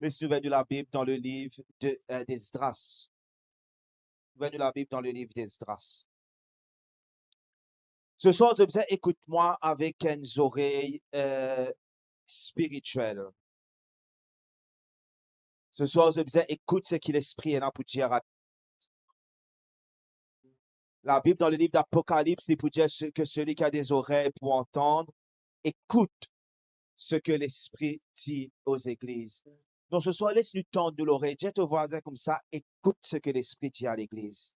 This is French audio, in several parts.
Les nouvelles de la Bible dans le livre d'Esdras. Nouvelles de la Bible dans le livre d'Esdras. Ce soir, je disais, écoute-moi avec une oreille spirituelle. Ce soir, je disais, écoute ce que l'Esprit est là pour dire. La Bible dans le livre d'Apocalypse dit pour dire que celui qui a des oreilles pour entendre, écoute ce que l'Esprit dit aux églises. Donc ce soir, laisse-lui tendre l'oreille. Dis à ton voisin comme ça, écoute ce que l'Esprit dit à l'église.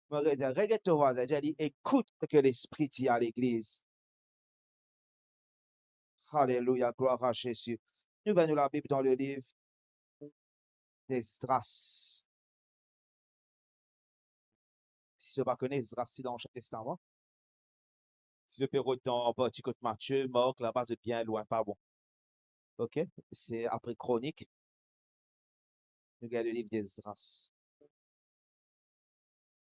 Regarde ton voisin, dis, écoute ce que l'Esprit dit à l'église. Alléluia, gloire à Jésus. Nous venons la Bible dans le livre d'Esdras. Si tu ne pas connais Esdras, c'est dans l'Ancien Testament. Si je peux dans petit côté Matthieu, Marc, là-bas, c'est bien loin, pas bon. OK? C'est après Chronique. Nous regardons le livre d'Esdras.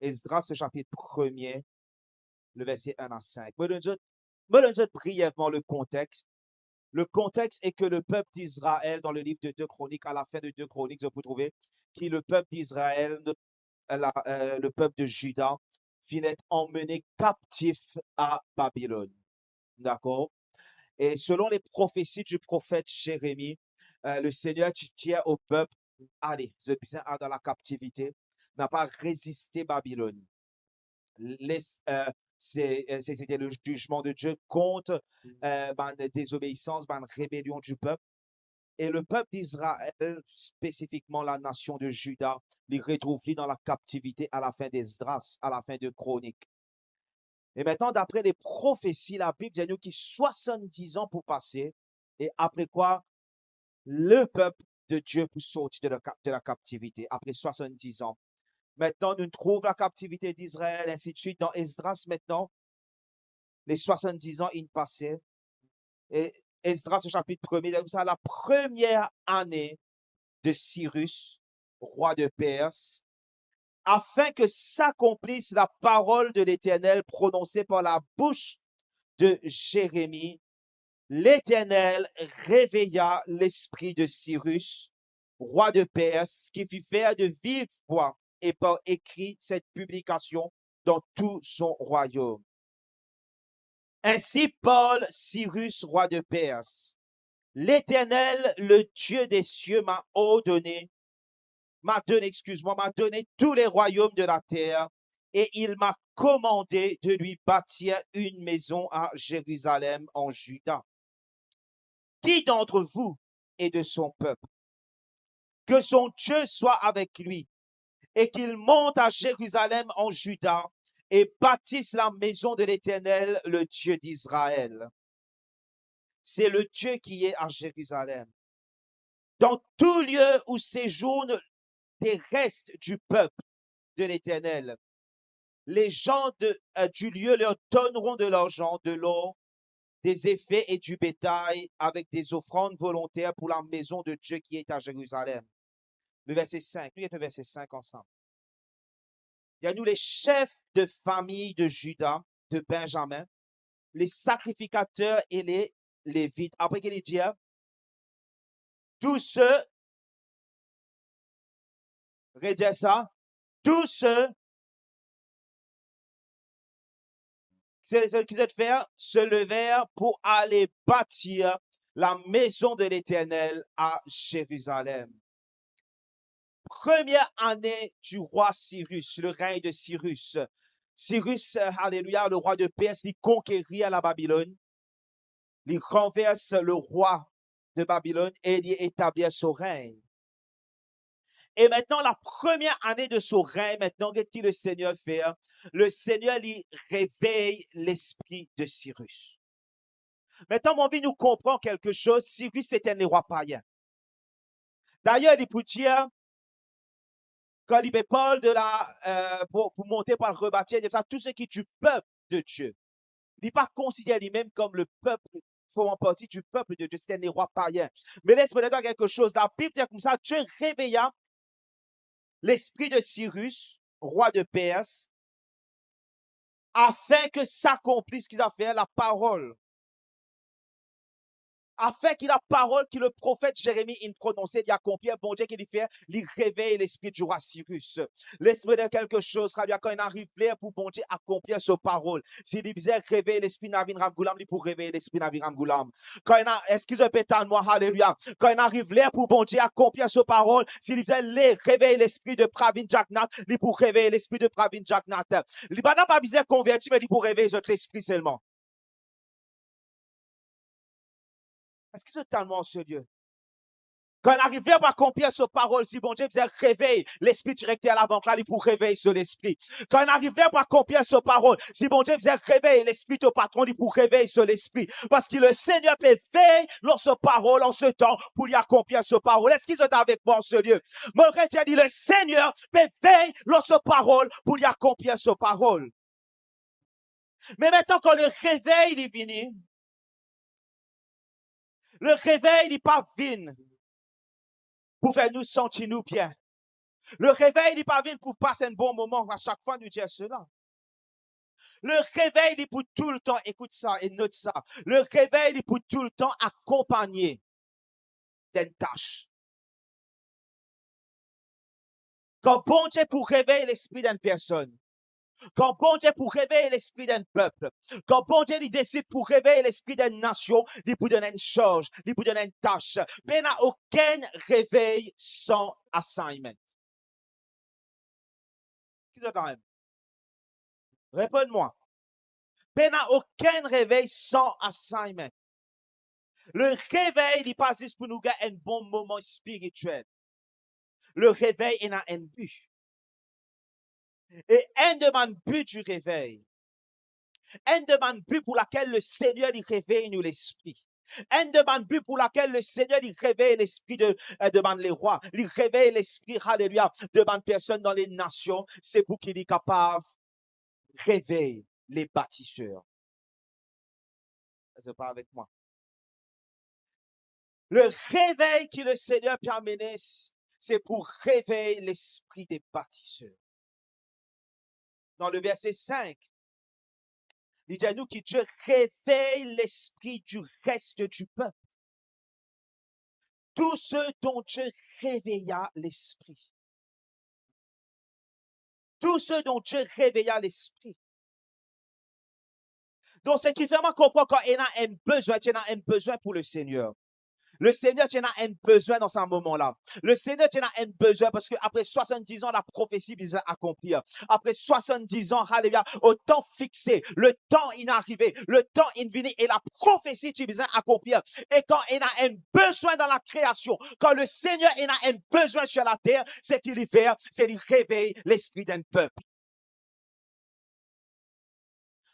Esdras, le chapitre 1er, le verset 1 à 5. Je donne brièvement le contexte. Le contexte est que le peuple d'Israël, dans le livre de 2 Chroniques, à la fin de 2 Chroniques, vous pouvez trouver que le peuple d'Israël, le peuple de Juda, finit d'être emmené captif à Babylone. D'accord? Et selon les prophéties du prophète Jérémie, le Seigneur tient au peuple, allez, vous êtes bien dans la captivité, n'a pas résisté Babylone. C'était le jugement de Dieu contre la désobéissance, la rébellion du peuple. Et le peuple d'Israël, spécifiquement la nation de Juda, les retrouve dans la captivité à la fin d'Esdras, à la fin de Chroniques. Et maintenant, d'après les prophéties, la Bible dit nous qu'il 70 ans pour passer, et après quoi, le peuple de Dieu pour sortir de la captivité, après 70 ans. Maintenant, nous trouvons la captivité d'Israël, ainsi de suite. Dans Esdras, maintenant, les 70 ans, ils passaient. Et Esdras, au chapitre 1er, ça, la première année de Cyrus, roi de Perse, afin que s'accomplisse la parole de l'Éternel prononcée par la bouche de Jérémie, l'Éternel réveilla l'esprit de Cyrus, roi de Perse, qui fit faire de vive voix et par écrit cette publication dans tout son royaume. Ainsi parle Cyrus, roi de Perse. L'Éternel, le Dieu des cieux, m'a donné tous les royaumes de la terre, et il m'a commandé de lui bâtir une maison à Jérusalem en Juda. Qui d'entre vous est de son peuple? Que son Dieu soit avec lui, et qu'il monte à Jérusalem en Juda, et bâtisse la maison de l'Éternel, le Dieu d'Israël. C'est le Dieu qui est à Jérusalem. Dans tout lieu où séjournent des restes du peuple de l'Éternel, les gens du lieu leur donneront de l'argent, de l'or, des effets et du bétail avec des offrandes volontaires pour la maison de Dieu qui est à Jérusalem. Le verset 5, nous y le verset 5 ensemble. Il y a nous les chefs de famille de Juda, de Benjamin, les sacrificateurs et les Lévites. Après qu'il dit, tous ceux, redis ça, tous ceux qui se levèrent pour aller bâtir la maison de l'Éternel à Jérusalem. Première année du roi Cyrus, le règne de Cyrus. Cyrus, alléluia, le roi de Perse, il conquérit à la Babylone. Il renverse le roi de Babylone et il établit son règne. Et maintenant, la première année de son règne, maintenant, qu'est-ce que le Seigneur fait? Le Seigneur lui réveille l'esprit de Cyrus. Maintenant, mon vie nous comprend quelque chose. Cyrus était un roi païen. D'ailleurs, il peut dire, quand il parle de pour monter, pour le rebâtir, il dit ça, tout ce qui est du peuple de Dieu. Il n'est pas considéré lui-même comme le peuple, faisant partie du peuple de Dieu. C'était un roi païen. Mais laisse-moi dire quelque chose. La Bible dit comme ça, Dieu réveilla l'esprit de Cyrus, roi de Perse, afin que s'accomplisse ce qu'ils a fait, la parole afin qu'il la parole que le prophète Jérémie il prononçait d'y accomplir, bon Dieu qui lui fait, il réveille l'esprit du roi Cyrus. L'esprit de quelque chose, quand il arrive là pour bon Dieu accomplir sa parole. S'il disait réveiller l'esprit Navin Ramgoulam, il pour réveiller l'esprit Navin Ramgoulam. Quand il a, excusez moi, alléluia. Quand il arrive là pour bon Dieu accomplir sa parole, s'il disait réveiller l'esprit de Pravin Jagnat, il pour réveiller l'esprit de Pravin Jagnat. Il n'a pas besoin de convertir, mais il pour réveiller votre esprit seulement. Est-ce que c'est tellement sérieux? Quand on arrive à accomplir cette parole, si bon Dieu faisait réveiller l'esprit directeur à la banque, là, il pour réveiller sur l'esprit. Quand on arrive à accomplir cette parole, si bon Dieu faisait réveiller l'esprit au patron, il pour réveiller sur l'esprit. Parce que le Seigneur peut veiller dans ce parole en ce temps pour y accomplir cette parole. Est-ce qu'ils sont avec moi en ce lieu? Mon chrétien dit, le Seigneur peut veiller dans ce parole pour y accomplir cette parole. Mais maintenant, quand le réveil est venu, le réveil n'est pas venu pour faire nous sentir nous bien. Le réveil n'est pas venu pour passer un bon moment à chaque fois nous dire cela. Le réveil est pour tout le temps, écoute ça et note ça. Le réveil est pour tout le temps accompagné d'une tâche. Quand bon Dieu pour réveiller l'esprit d'une personne, quand bon Dieu pour réveiller l'esprit d'un peuple, quand bon Dieu il décide pour réveiller l'esprit d'une nation, il pour donner une charge, il pour donner une tâche. Mais il n'y a aucun réveil sans assignment. Qui est quand même? Réponds-moi. Il n'y a aucun réveil sans assignment. Le réveil, il n'est pas juste pour nous gagner un bon moment spirituel. Le réveil, il a un but. Et un demande but du réveil. Un demande but pour laquelle le Seigneur, il réveille nous l'esprit. Un demande but pour laquelle le Seigneur, il réveille l'esprit demande les rois. Il réveille l'esprit, alléluia, demande personne dans les nations. C'est pour qu'il est capable de réveiller les bâtisseurs. C'est pas avec moi. Le réveil que le Seigneur peut amener, c'est pour réveiller l'esprit des bâtisseurs. Dans le verset 5, il dit à nous que Dieu réveille l'esprit du reste du peuple. Tous ceux dont Dieu réveilla l'esprit. Tous ceux dont Dieu réveilla l'esprit. Donc, ce qui fait moi comprendre quand il a un besoin, il a un besoin pour le Seigneur. Le Seigneur, tu as un besoin dans ce moment-là. Le Seigneur, tu as un besoin parce qu'après 70 ans, la prophétie vise à accomplir. Après 70 ans, alléluia, au temps fixé, le temps inarrivé, le temps invenu et la prophétie, tu vise à accomplir. Et quand il a un besoin dans la création, quand le Seigneur, il a un besoin sur la terre, c'est qu'il y fait, c'est qu'il réveille l'esprit d'un peuple.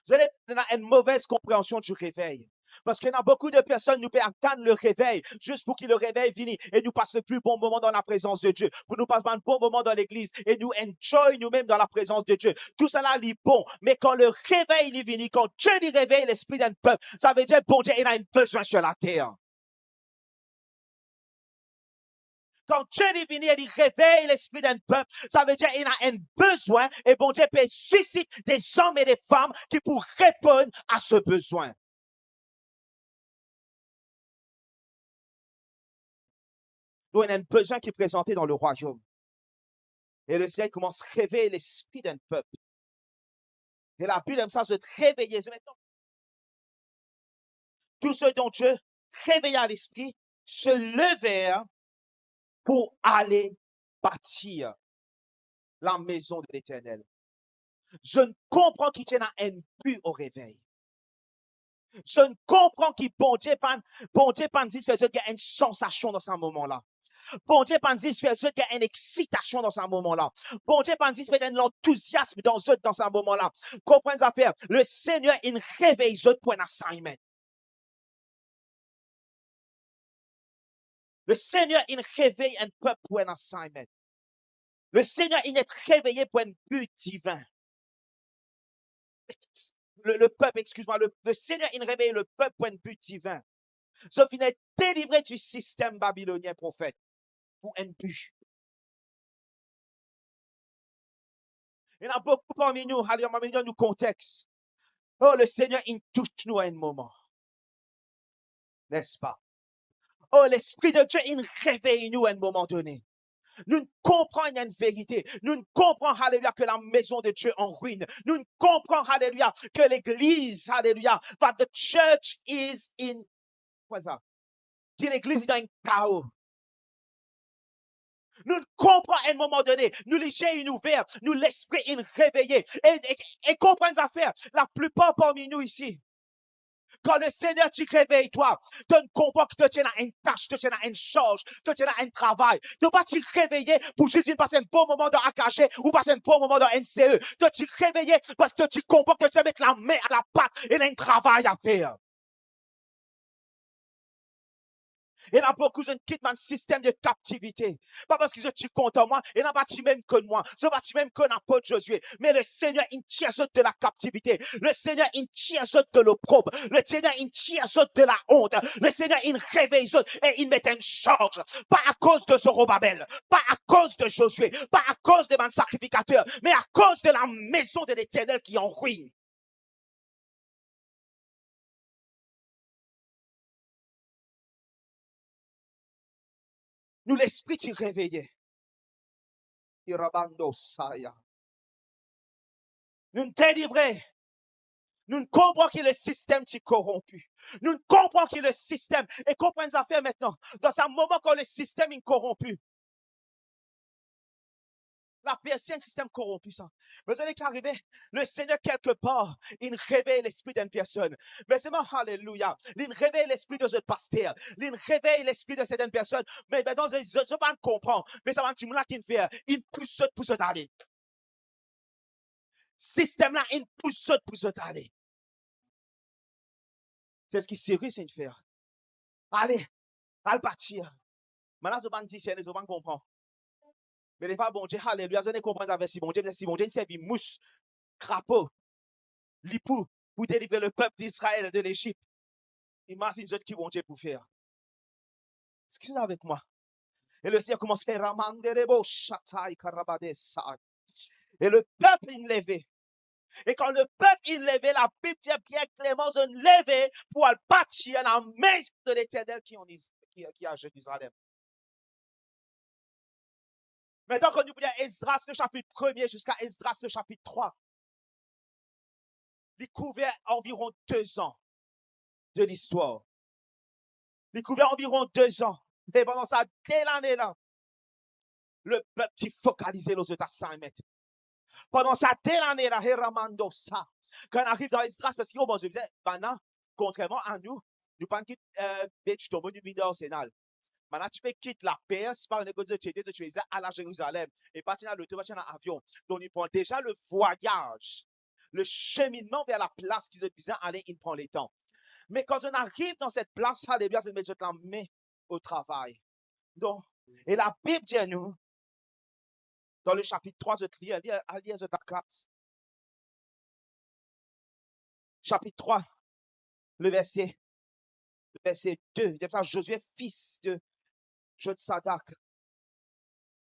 Vous allez avoir une mauvaise compréhension du réveil. Parce qu'il y a beaucoup de personnes, nous pouvons attendre le réveil, juste pour que le réveil finisse et nous passe le plus bon moment dans la présence de Dieu, pour nous passer un bon moment dans l'église et nous enjoy nous-mêmes dans la présence de Dieu. Tout cela est bon, mais quand le réveil est venu, quand Dieu lui réveille l'esprit d'un peuple, ça veut dire, bon Dieu, il a un besoin sur la terre. Quand Dieu est venu et il réveille l'esprit d'un peuple, ça veut dire qu'il a un besoin et bon Dieu peut susciter des hommes et des femmes qui pourront répondre à ce besoin. Donc, il y a un besoin qui est présenté dans le royaume. Et le Seigneur commence à réveiller l'esprit d'un peuple. Et la Bible aime ça, se réveiller. Maintenant, tous ceux dont Dieu réveilla l'esprit se levèrent pour aller bâtir la maison de l'Éternel. Je ne comprends qu'il y a un but au réveil. Je ne comprends qu'il bon Dieu pas dit qu'il y a une sensation dans ce moment-là. Bon Dieu pas dit qu'il y a une excitation dans ce moment-là. Bon Dieu pas dit qu'il y a un enthousiasme dans ce moment-là. Comprenez les affaires. Le Seigneur, il réveille eux pour un assignment. Le Seigneur, il réveille un peuple pour un assignment. Le Seigneur, il est réveillé pour un but divin. Le peuple, excuse-moi, le Seigneur, il réveille le peuple pour un but divin. Sauf qu'il est délivré du système babylonien, prophète, pour un but. Il y en a beaucoup parmi nous, allez, on va venir dans le contexte. Oh, le Seigneur, il touche nous à un moment. N'est-ce pas? Oh, l'Esprit de Dieu, il réveille nous à un moment donné. Nous ne comprenons une vérité. Nous ne comprenons, alléluia, que la maison de Dieu est en ruine. Nous ne comprenons, alléluia, que l'église, alléluia, that the church is in, quoi ça? Que l'église est dans un chaos. Nous ne comprenons à un moment donné, nous les yeux ouverts, nous l'esprit est réveillé. Et comprenez affaire, la plupart parmi nous ici, quand le Seigneur te réveille, toi, tu ne comprends que tu tiens à une tâche, tu tiens à une charge, tu tiens à un travail. Tu ne pas te réveiller pour juste passer un bon moment dans AKG ou passer un bon moment dans NCE. Tu te réveiller parce que tu comprends que tu vas mettre la main à la pâte et il y a un travail à faire. Il y a beaucoup qui quittent un système de captivité. Pas parce qu'ils sont contre moi, il n'y a pas même que moi. Ce n'est pas même que n'importe Josué. Mais le Seigneur, il tient de la captivité. Le Seigneur, il tient de l'opprobre. Le Seigneur, il tient de la honte. Le Seigneur, il réveille et il met en charge. Pas à cause de Zorobabel. Pas à cause de Josué. Pas à cause de mon sacrificateur. Mais à cause de la maison de l'Éternel qui est en ruine. Nous, l'esprit t'y réveillé. Irabando Saya. Nous délivrés. Nous ne comprenons que le système est corrompu. Nous ne comprenons que le système. Et comprenez à faire maintenant. Dans un moment quand le système est corrompu. La personne, un système corrompu, ça. Vous allez qu'arriver, le Seigneur, quelque part, il réveille l'esprit d'une personne. Mais c'est moi, alléluia. Il réveille l'esprit de ce pasteur. Il réveille l'esprit de certaines personnes. Mais maintenant, je ne peux pas comprendre. Mais ça va un petit moment qu'il fait. Il pousse d'aller. Système là, il pousse d'aller. C'est ce qui sérieux, c'est de faire. Allez, allez partir. Maintenant, je ne sais pas, je ne comprends. Mais les fois, bon Dieu, alléluia, je ne comprends pas si bon Dieu, il servi mousse, crapaud, lipou, pour délivrer le peuple d'Israël de l'Égypte. Imagine ce qui bon Dieu pour faire. Excusez avec moi. Et le Seigneur commence à faire Ramanderebo, Chataï, Karabadesa. Et le peuple est levé. Et quand le peuple est levé, la Bible dit bien clairement, se levé pour aller bâtir la maison de l'Éternel qui est à Jérusalem. Maintenant, quand nous voulons Esdras, le chapitre 1er jusqu'à Esdras, le chapitre 3, il couvert environ 2 ans de l'histoire. Il couvert environ 2 ans. Et pendant ça, dès l'année-là, le peuple s'est focalisé aux États mètres. Pendant ça, dès l'année-là, ça. Quand on arrive dans Esdras, parce qu'on je disais, maintenant, contrairement à nous, nous pas quitter tu tombes du vidéo Arsenal. Maintenant, tu peux quitter la Perse par une négociation de tu es à la Jérusalem et partir dans l'auto, partir dans l'avion. Donc, il prend déjà le voyage, le cheminement vers la place qu'ils ont besoin d'aller, il prend le temps. Mais quand on arrive dans cette place, alléluia, c'est mettre la main au travail. Donc, et la Bible dit à nous, dans le chapitre 3, je lis, à lire de Dakar. Chapitre 3, le verset 2. C'est ça, Josué, fils de Jotsadak,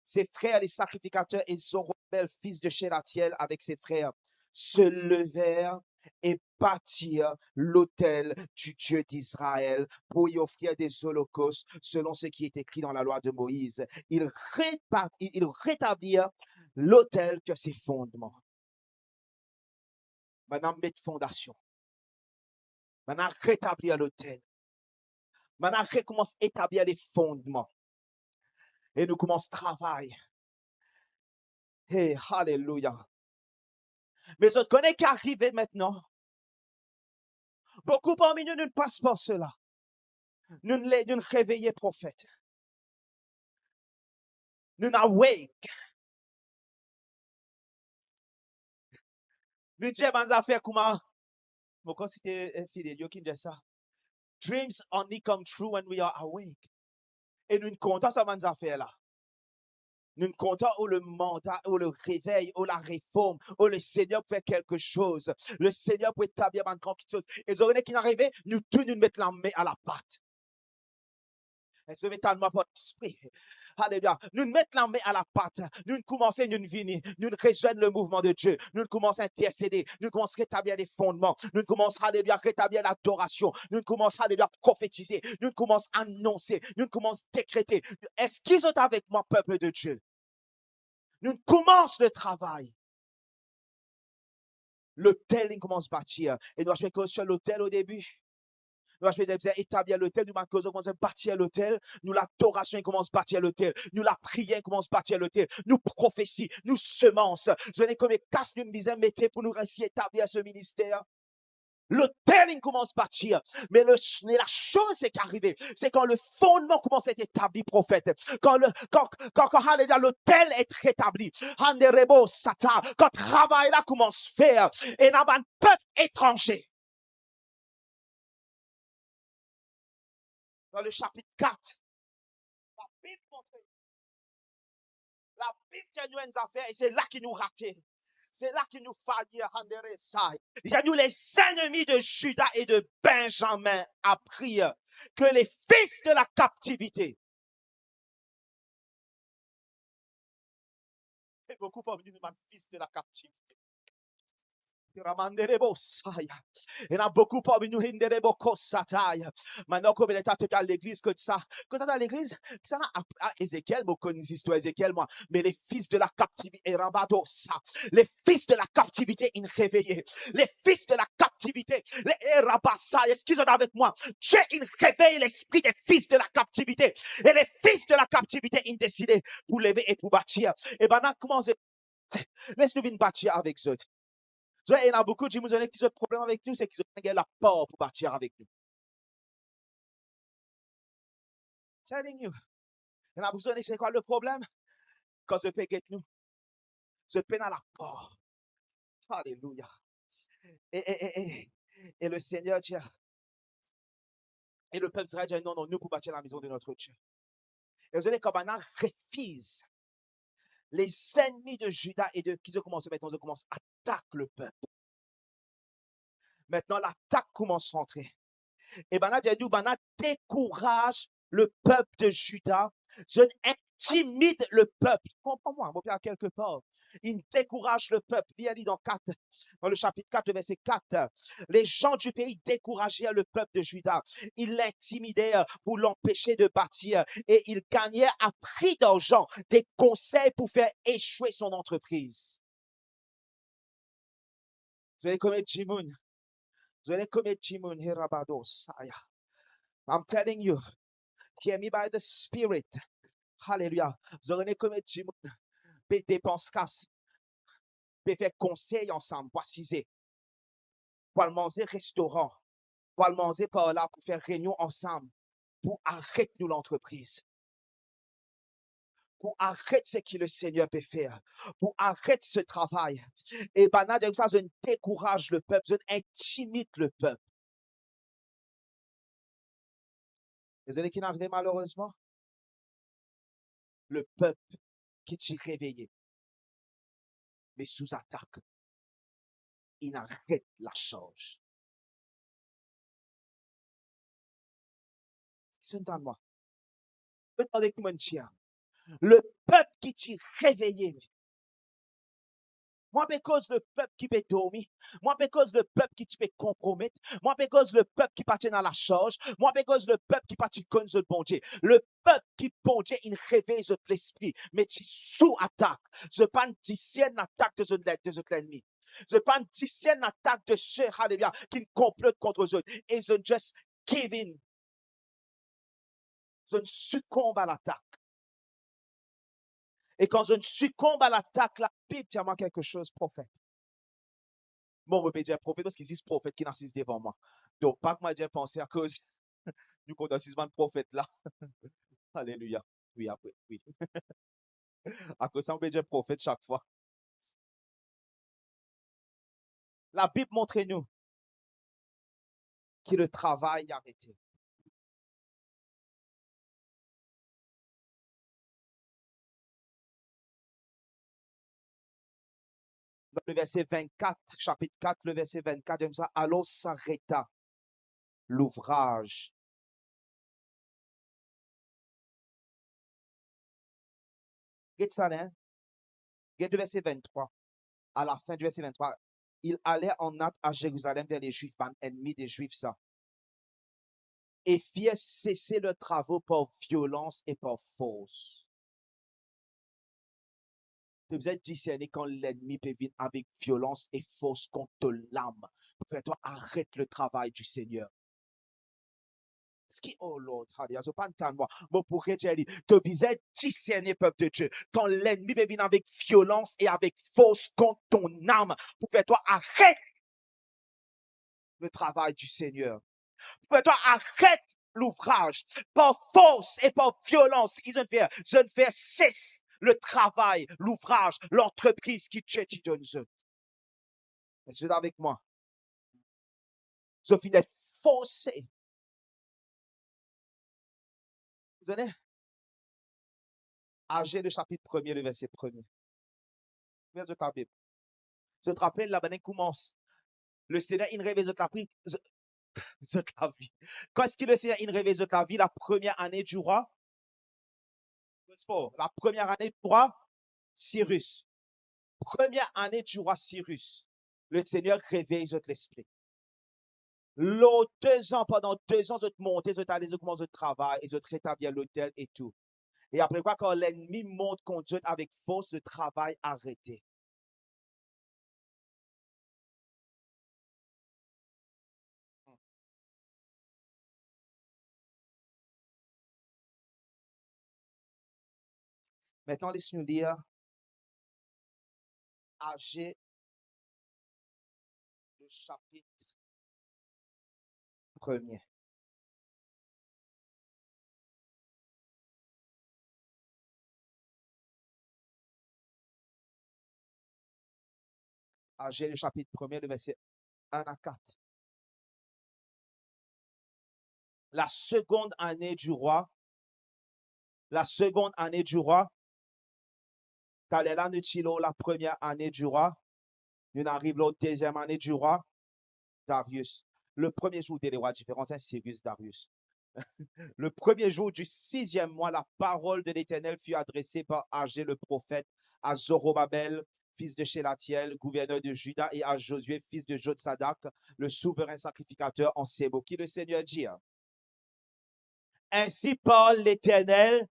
ses frères, les sacrificateurs, et Zorobabel, fils de Shelatiel, avec ses frères, se levèrent et bâtirent l'autel du Dieu d'Israël pour y offrir des holocaustes selon ce qui est écrit dans la loi de Moïse. Ils rétablirent l'autel de ses fondements. Maintenant, mettre fondation. Maintenant, rétablir l'autel. Maintenant, recommence à établir les fondements. Et nous commençons travail. Hey, alléluia. Mais je connais qu'arriver maintenant. Beaucoup parmi nous ne passent pas cela. Nous ne réveillons prophète. Nous n'awake. Nous disons des affaires comment. Pourquoi c'était Fidelio qui dit ça? Dreams only come true when we are awake. Et nous ne comptons ça des affaires là. Nous ne comptons où le mandat, où le réveil, où la réforme, où le Seigneur peut faire quelque chose. Le Seigneur peut établir une grande chose. Et les qui n'arrivent, nous tous nous mettons la main à la pâte. Et ce métal moi pour l'esprit. Alléluia. Nous mettons la main à la pâte. Nous commençons une vie. Nous rejoignons le mouvement de Dieu. Nous commençons à intercéder. Nous commençons à rétablir les fondements. Nous commençons, alléluia, à rétablir l'adoration. Nous commençons, alléluia, à prophétiser. Nous commençons à annoncer. Nous commençons à décréter. Est-ce qu'ils sont avec moi, peuple de Dieu? Nous commençons le travail. L'autel, il commence à bâtir. Et nous allons sur l'autel au début. Nous allons établir l'autel. Nous commençons à bâtir l'autel. Nous, l'adoration, il commence à bâtir l'autel. Nous, la prière, commence à bâtir l'autel. Nous, prophétie, nous, semences. Vous avez comme casse d'une dizaine mettez pour nous réussir à établir ce ministère. L'autel, il commence à bâtir. Mais la chose c'est qu'arrivé, c'est quand le fondement commence à être établi, prophète. Quand l'autel est rétabli. Quand le travail là commence à faire. Et dans un peuple étranger. Dans le chapitre 4. La Bible montre. La Bible tient nous une affaire et c'est là qu'il nous ratait. C'est là qu'il nous fallait rendre ça. Il y a nous les ennemis de Judas et de Benjamin apprirent que les fils de la captivité. Et beaucoup parmi nous, fils de la captivité. Il y en a beaucoup parmi nous, maintenant, comme il est à l'église, que ça à l'église, ça à Ézéchiel, moi, connais l'histoire Ézéchiel, moi, mais les fils de la captivité, les fils de la captivité, ils réveillés, les fils de la captivité, les rabassa, est-ce qu'ils sont avec moi? Dieu, il réveille l'esprit des fils de la captivité, et les fils de la captivité, ils décident pour lever et pour bâtir. Et maintenant, comment laisse-nous venir bâtir avec eux. Il y en a beaucoup de gens qui ont ce problème avec nous, c'est qu'ils ont la peur pour bâtir avec nous. Telling you. Il y en a beaucoup de gens, c'est quoi le problème? Quand je peux get nous, je peux dans la peur. Alléluia. Et le Seigneur dit, et le peuple Israël dit, non, non, nous pour bâtir la maison de notre Dieu. Et vous allez comme un refuse. Les ennemis de Judas et de qui se commencent maintenant, ils commencent à attaquer le peuple. Maintenant, l'attaque commence à rentrer. Et Bana décourage le peuple de Judas. Je intimide le peuple. Comprends-moi, mon père, quelque part. Il décourage le peuple. Il dit dans le chapitre 4, le verset 4. Les gens du pays décourageaient le peuple de Judas. Ils l'intimidaient pour l'empêcher de bâtir. Et ils gagnaient à prix d'argent des conseils pour faire échouer son entreprise. Vous allez commettre Jimoun. Vous allez commettre Jimoun. I'm telling you. Hear me by the Spirit. Hallelujah. Vous allez commettre Jimoun. Des dépenses casse. Peut faire conseil ensemble. Pour assiser. Pour manger restaurant. Pour manger par là. Pour faire réunion ensemble. Pour arrêter nous l'entreprise. Pour arrêter ce que le Seigneur peut faire. Pour arrêter ce travail. Et ben, ça, je décourage le peuple. Je intimide le peuple. Vous allez qui n'arrivent malheureusement? Le peuple qui t'y réveillé. Mais sous attaque. Il arrête la charge. C'est un moi. Le peuple qui t'y réveillé. Moi, parce le peuple qui peut dormir. Moi, parce le peuple qui peut compromettre. Moi, parce le peuple qui partit dans la charge. Moi, parce le peuple qui partit comme le bon Dieu. Le peuple qui bon Dieu, il réveille l'esprit. Mais tu sous attaque. Je pas une dixième attaque de l'ennemi. Je pas une dixième attaque de ceux, alléluia, qui complotent contre eux. Et je just give in. Je ne succombe à l'attaque. Et quand je ne succombe à l'attaque, la Bible dit à moi quelque chose, prophète. Bon, on peut dire prophète parce qu'ils disent prophète qui n'assiste devant moi. Donc, pas que moi j'ai pensé à cause du condensisement de prophète là. Alléluia. Oui, après, oui. À cause ça, on peut dire prophète chaque fois. La Bible montre-nous que le travail est arrêté. Dans le verset 24, chapitre 4, le verset 24, comme ça, alors s'arrêta l'ouvrage. Regarde ça, hein? Regarde le verset 23. À la fin du verset 23, il allait en hâte à Jérusalem vers les Juifs, ennemis des Juifs, ça. Et firent cesser leurs travaux par violence et par force. Vous êtes discerné quand l'ennemi peut venir avec violence et force contre l'âme. Toi, arrête le travail du Seigneur. Ce qui, oh Lord, je pas entendre moi. Mais pour que tu dis, tu êtes discerné, peuple de Dieu, quand l'ennemi peut venir avec violence et avec force contre ton âme. Toi, arrête le travail du Seigneur. Toi, arrête l'ouvrage par force et par violence. Ils ont fait cesse le travail, l'ouvrage, l'entreprise qui Dieu te donne. Est-ce que vous êtes avec moi? Je finis d'être forcé. Vous savez, Agé le chapitre 1er, le verset 1er. Verset ta Bible. Je te rappelle, la banane commence. Le Seigneur, il réveille la vie. La vie. Quand est-ce que le Seigneur, il réveille la vie? La première année du roi. La première année du roi Cyrus. Première année du roi Cyrus. Le Seigneur réveille l'esprit. L'autre 2 ans, pendant 2 ans, ils ont monté, ils ont allé, ils ont commencé le travail, ils ont rétabli l'hôtel et tout. Et après quoi, quand l'ennemi monte contre Dieu avec force, le travail arrêté. Maintenant, laisse-nous lire Agé, le chapitre 1er. Agé, le chapitre 1er, le verset 1 à 4. La seconde année du roi, Talela Nuchilo, la première année du roi, nous arrivons la deuxième année du roi, Darius. Le premier jour des rois différents, c'est Cyrus Darius. Le premier jour du 6e mois, la parole de l'Éternel fut adressée par Agé le prophète à Zorobabel, fils de Shelatiel, gouverneur de Juda, et à Josué, fils de Jotsadak, le souverain sacrificateur en ces mots. Qui le Seigneur dit? Ainsi parle l'Éternel.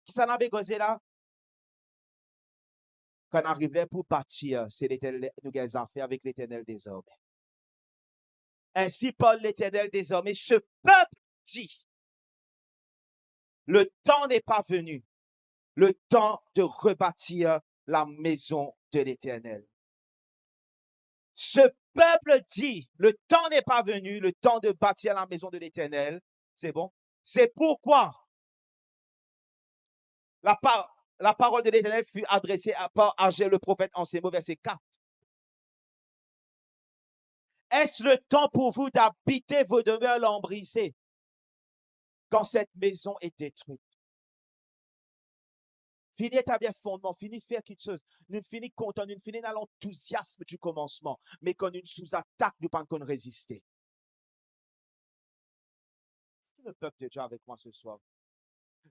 Qui s'en avait causé là? Quand on arrivait pour partir, c'est l'Éternel, nous avons affaires avec l'Éternel désormais. Ainsi parle l'Éternel désormais. Ce peuple dit, le temps n'est pas venu, le temps de rebâtir la maison de l'Éternel. Ce peuple dit, le temps n'est pas venu, le temps de bâtir la maison de l'Éternel. C'est bon? C'est pourquoi la parole de l'Éternel fut adressée par Agé le prophète en ces mots, verset 4. Est-ce le temps pour vous d'habiter vos demeures lambrisées quand cette maison est détruite? Fini établir fondement, fini faire quelque chose. Nous finissons content, nous finissons dans l'enthousiasme du commencement. Mais quand nous sous-attaque, nous ne pouvons pas résister. Est-ce que le peuple de Dieu avec moi ce soir?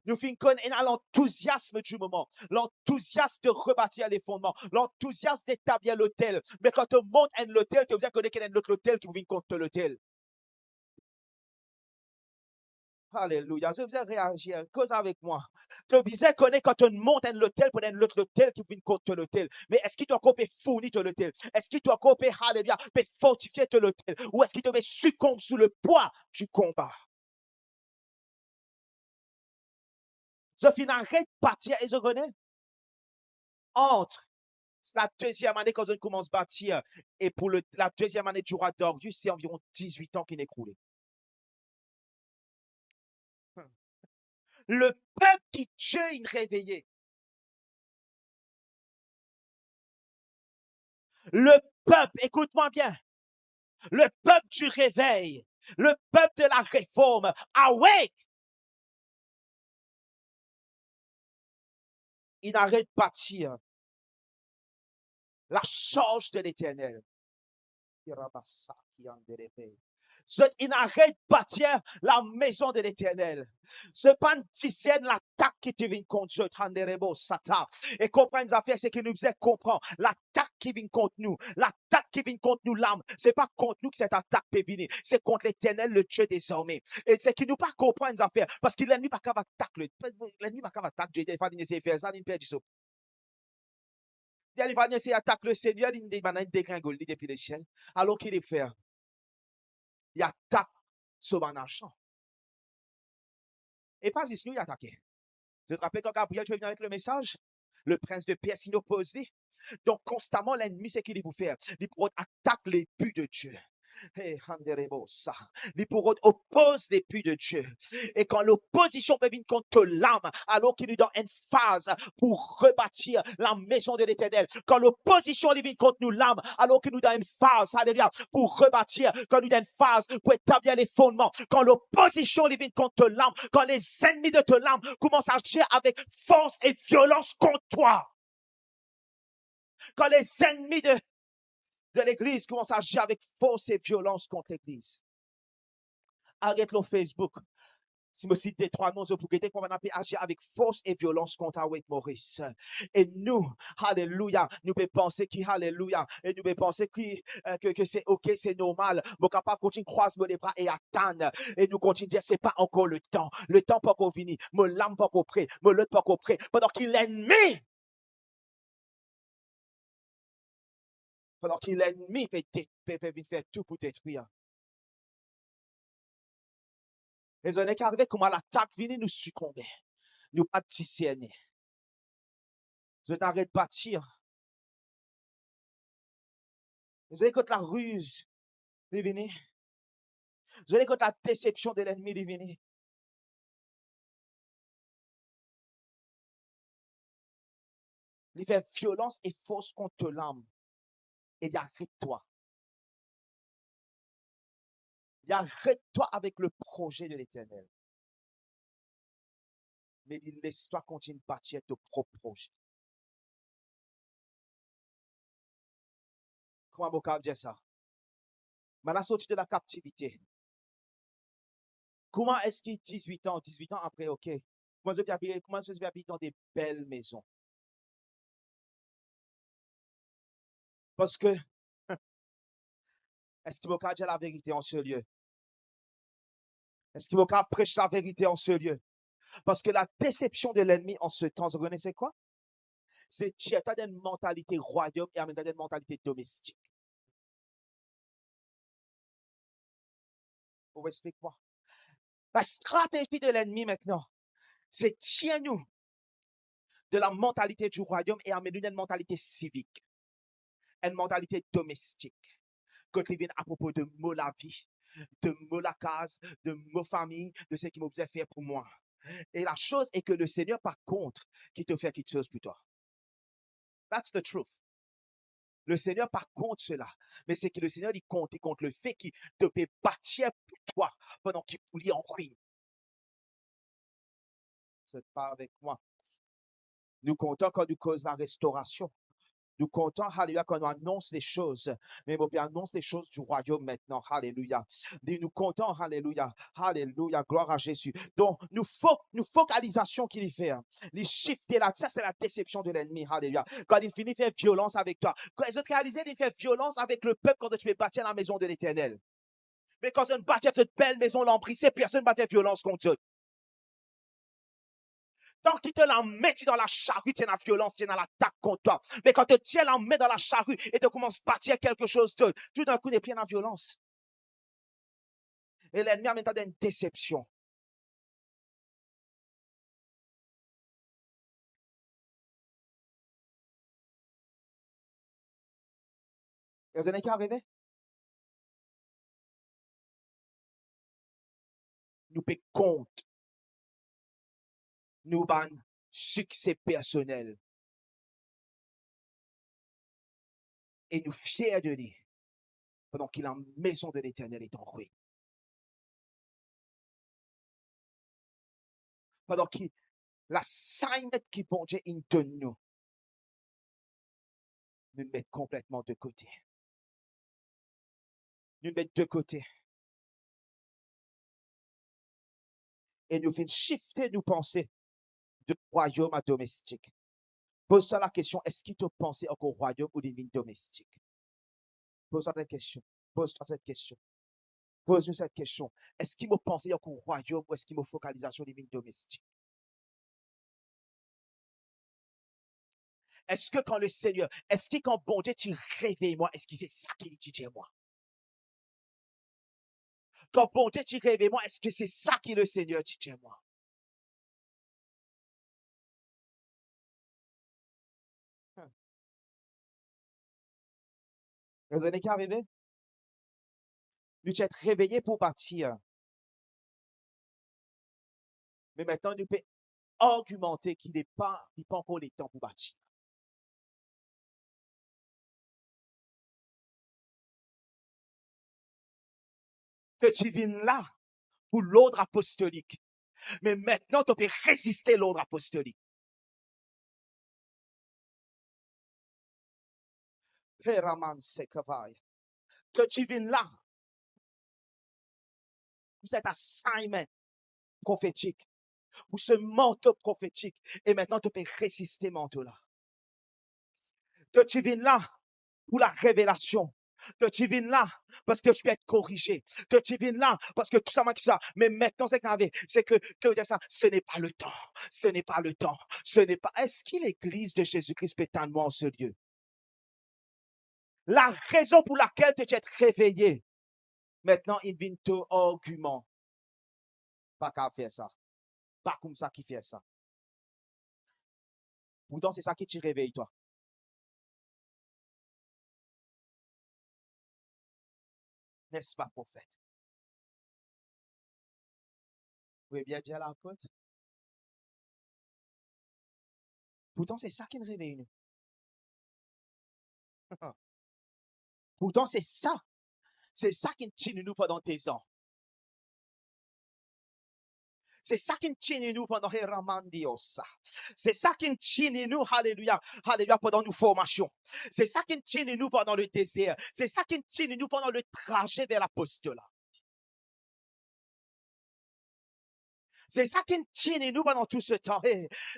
Nous finissons dans l'enthousiasme du moment, l'enthousiasme de rebâtir les fondements, l'enthousiasme d'établir l'hôtel. Mais quand on monte un hôtel, tu vous connaissez qu'il y a un autre hôtel qui vous vient contre l'hôtel. Alléluia. Je vous ai réagi, cause avec moi. Tu disais qu'on est quand on monte un hôtel pour un autre hôtel qui vient contre l'hôtel. Mais est-ce qu'il doit couper fournir l'hôtel? Est-ce qu'il doit couper, alléluia, fortifier l'hôtel? Ou est-ce qu'il doit succomber sous le poids du combat? Je finis arrête de partir et je connais. Entre la deuxième année quand on commence à bâtir et pour la deuxième année du roi Darius, c'est environ 18 ans qui n'est écoulé. Le peuple qui Dieu est réveillé. Le peuple, écoute-moi bien, le peuple du réveil, le peuple de la réforme, awake. Il n'arrête pas de bâtir la charge de l'Éternel. Il n'arrête de bâtir la maison de l'Éternel. Ce pas l'attaque qui te vient contre eux, Tanderebo Sata. Et comprendre les affaires, c'est que nous faisons comprendre l'attaque qui vient contre nous. L'attaque qui vient contre nous, l'âme. C'est pas contre nous que cette attaque peut venir. C'est contre l'Éternel, le Dieu désormais. Et c'est qu'il nous pas comprendre les affaires. Parce que l'ennemi pas capable d'attaquer. L'ennemi pas capable d'attaquer Dieu. Il va essayer de faire ça, il perd du saut. Il va essayer d'attaquer le Seigneur, il dégringole depuis les ciels. Alors qu'il est fait. Il attaque sur mon argent. Et pas ici, il attaque. Tu te rappelles quand Gabriel, tu es venu avec le message? Le prince de Perse, il oppose. Donc, constamment, l'ennemi, c'est qu'il pour faire. Il pour attaquer les buts de Dieu. Hey, ça. Les pour oppose les buts de Dieu. Et quand l'opposition peut venir contre l'âme, alors qu'il nous donne une phase pour rebâtir la maison de l'Éternel. Quand l'opposition vient contre nous, l'âme, alors qu'il nous donne une phase, alléluia, pour rebâtir, quand nous donne une phase pour établir les fondements. Quand l'opposition vient contre l'âme, quand les ennemis de ton âme commencent à agir avec force et violence contre toi. Quand les ennemis de l'Église commencent à agir avec force et violence contre l'Église. Arrête le Facebook. Si je cite des trois noms, pour que qu'on va agir avec force et violence contre Awake Maurice. Et nous, alléluia, nous pouvons penser que, alléluia, et nous pouvons penser que c'est ok, c'est normal. Mon capable continue de croiser les bras et attendre. Et nous continuons de dire, c'est pas encore le temps. Le temps pas encore fini. Mon l'âme pas encore prêt. Mon l'autre pas encore prêt. Pendant qu'il l'ennemi, peut faire tout pour détruire. Et on est qu'arrivé comment l'attaque vient nous succomber. Nous pas discerner. Je t'arrête de bâtir. Vous avez contre la ruse de venir. Vous avez contre la déception de l'ennemi de venir. Il fait violence et force contre l'âme. Et il arrête-toi. Il arrête-toi avec le projet de l'Éternel. Mais il laisse-toi continuer de bâtir ton propre projet. Comment on peut dire ça? Mais la sortie de la captivité. Comment est-ce qu'il 18 ans après, ok. Comment est-ce que vous habiter dans des belles maisons? Parce que, est-ce qu'il peut dire la vérité en ce lieu? Est-ce qu'il peut prêcher la vérité en ce lieu? Parce que la déception de l'ennemi en ce temps, vous connaissez quoi? C'est tu as une mentalité royaume et une mentalité domestique. Vous expliquez-moi. La stratégie de l'ennemi maintenant, c'est tiens-nous de la mentalité du royaume et amener une mentalité civique, une mentalité domestique. Quand il vient à propos de moi la vie, de moi la case, de ma famille, de ce qui m'a fait pour moi. Et la chose est que le Seigneur, par contre, qui te fait quelque chose pour toi. That's the truth. Le Seigneur, par contre, cela. Mais c'est que le Seigneur, il compte le fait qu'il te peut bâtir pour toi pendant qu'il poulie en ruine. C'est pas avec moi. Nous comptons quand nous cause la restauration. Nous comptons, alléluia, quand nous annonce les choses. Mais on annonce les choses du royaume maintenant. Alléluia. Nous comptons, alléluia. Alléluia. Gloire à Jésus. Donc, nous focalisation qu'il fait. Les shifter là. Ça, c'est la déception de l'ennemi. Alléluia. Quand il finit de faire violence avec toi. Quand les autres réalisent, il fait violence avec le peuple quand tu peux bâtir la maison de l'Éternel. Mais quand on bâtit cette belle maison l'emprise, personne ne va faire violence contre eux. Tant qu'il te la met dans la charrue, tu es dans la violence, tu es dans l'attaque contre toi. Mais quand tu la mets dans la charrue et tu commences à bâtir quelque chose d'autre, tout d'un coup, tu es plein de violence. Et l'ennemi a maintenant une déception. Et vous avez qu'à arriver? Nous payons compte. Nous avons succès personnel. Et nous fiers de lui. Pendant qu'il a la maison de l'Éternel est en ruine. Pendant qu'il l'assignment qui bon Dieu donne nous. Nous le mettons complètement de côté. Nous le mettons de côté. Et nous venons shifter nos pensées de royaume à domestique. Pose-toi la question, est-ce qu'il te pensait encore royaume ou divine domestique? Pose-toi cette question. Pose-toi cette question. Pose-nous cette question. Est-ce qu'il me pensait encore royaume ou est-ce qu'il me focalisait sur divine domestique? Est-ce que quand le Seigneur, est-ce que quand bon Dieu, tu réveilles moi, est-ce que c'est ça qu'il dit moi? Quand bon Dieu, tu réveilles moi, est-ce que c'est ça qui le Seigneur dit moi? Vous avez qu'à arriver? Nous sommes réveillés pour bâtir. Mais maintenant, nous pouvons argumenter qu'il n'est pas encore le temps pour bâtir. Que tu viennes là pour l'ordre apostolique. Mais maintenant, tu peux résister l'ordre apostolique. Que tu viennes là pour cet assignment prophétique, pour ce manteau prophétique. Et maintenant, tu peux résister manteau là. Que tu viennes là pour la révélation. Que tu viennes là parce que tu peux être corrigé. Que tu viennes là parce que tout ça, ça. Mais maintenant, c'est grave. C'est que ça, ce n'est pas le temps. Ce n'est pas le temps. Ce n'est pas. Est-ce que l'église de Jésus-Christ peut tellement en ce lieu? La raison pour laquelle tu es réveillé. Maintenant, il vient te argument. Pas qu'à faire ça. Pas comme ça qui fait ça. Pourtant, c'est ça qui te réveille, toi. N'est-ce pas, prophète? Vous pouvez bien dire la côte? Pourtant, c'est ça qui nous réveille, nous. Pourtant, c'est ça. C'est ça qui nous tient nous pendant des ans. C'est ça qui nous tient nous pendant Ramandiosa. C'est ça qui nous tient nous, alléluia, alléluia, pendant nos formations. C'est ça qui nous tient nous pendant le désert. C'est ça qui nous tient nous pendant le trajet vers l'apostolat. C'est ça qui nous tient nous pendant tout ce temps.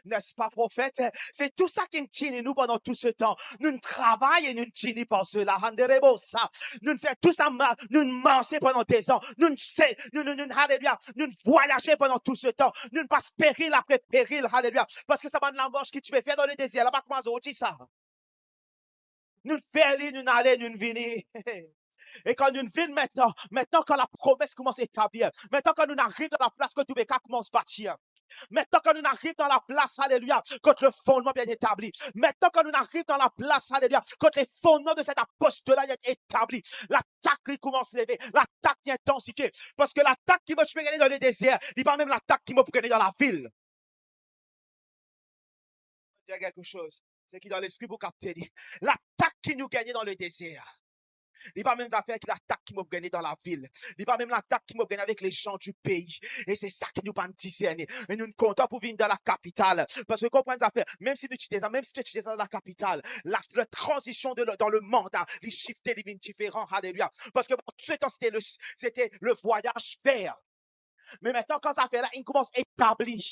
N'est-ce pas, prophète? C'est tout ça qui nous tient nous pendant tout ce temps. Nous travaillons et nous tiens par cela. Nous faisons tout ça, nous marchons pendant des ans. Nous alléluia, nous voyageons pendant tout ce temps. Nous passons péril après péril, alléluia. Parce que ça va de la marche que tu peux faire dans le désert. Là-bas, comment ça? Nous faisons, nous allons, nous venons. Et quand nous venons maintenant quand la promesse commence à établir, maintenant quand nous arrivons dans la place que tout le monde commence à bâtir, maintenant quand nous arrivons dans la place, alléluia, quand le fondement bien établi, maintenant quand nous arrivons dans la place, alléluia, quand les fondements de cet apostolat est établi, l'attaque commence à lever, l'attaque est intensifiée, parce que l'attaque qui va te gagner dans le désert, il pas même l'attaque qui va te gagner dans la ville. Il y a quelque chose, c'est qui dans l'esprit pour capter, l'attaque qui nous gagne dans le désert. Il n'y a pas même affaire qui l'attaque qui m'a gagné dans la ville. Il n'y a pas même l'attaque qui m'a gagné avec les gens du pays. Et c'est ça qui nous pas discerner. Et nous ne comptons pour venir dans la capitale. Parce que comprenez affaires, même si tu es dans la capitale, la transition dans le mandat, les shifter, les différents, alléluia. Parce que tout ce temps, c'était le voyage vers. Mais maintenant, quand ça fait là, il commence à établir.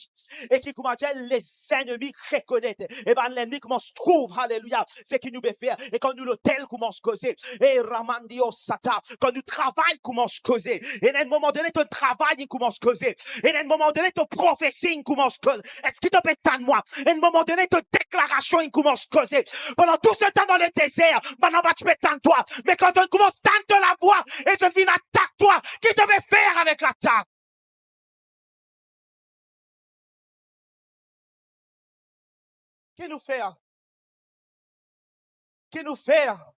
Et qui commence à dire, les ennemis reconnaissent. Et ben, l'ennemi commence à trouver, alléluia, ce qu'il nous veut faire. Et quand nous, l'hôtel commence à causer. Et Ramandio Sata, quand nous travaillons, commence à causer. Et à un moment donné, ton travail, il commence à causer. Et à un moment donné, ton prophétie, il commence à causer. Est-ce qu'il te peut de moi? Et à un moment donné, ton déclaration, il commence à causer. Pendant tout ce temps dans le désert, maintenant, tu peux tendre toi. Mais quand on commence à tendre la voix, et je viens attaque toi, qui te veut faire avec l'attaque? Qu'est-ce nous faire? Qu'est-ce nous faire?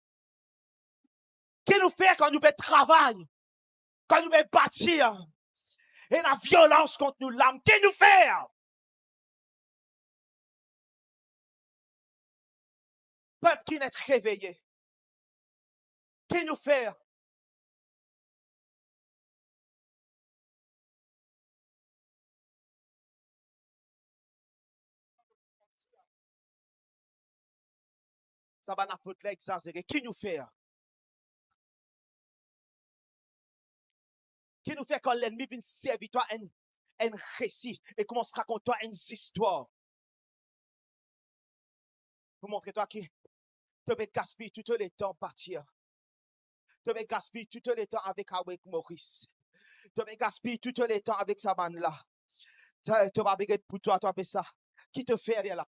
Qu'est-ce nous faire quand nous faisons travail? Quand nous faisons bâtir? Et la violence contre nous l'âme, qu'est-ce nous faire? Peuple qui n'est réveillé. Qu'est-ce nous faire? Ça va n'importe l'exagérer. Qui nous fait? Qui nous fait quand l'ennemi vient servir toi? un récit et commence à raconter une histoire pour montrer toi qui te vais gaspiller tout le temps partir. Tu vas gaspiller tout le temps avec Maurice. Tu vas gaspiller tout le temps avec sa bande là. Tu vas regarder pour toi, tu as fait ça. Qui te fait aller là?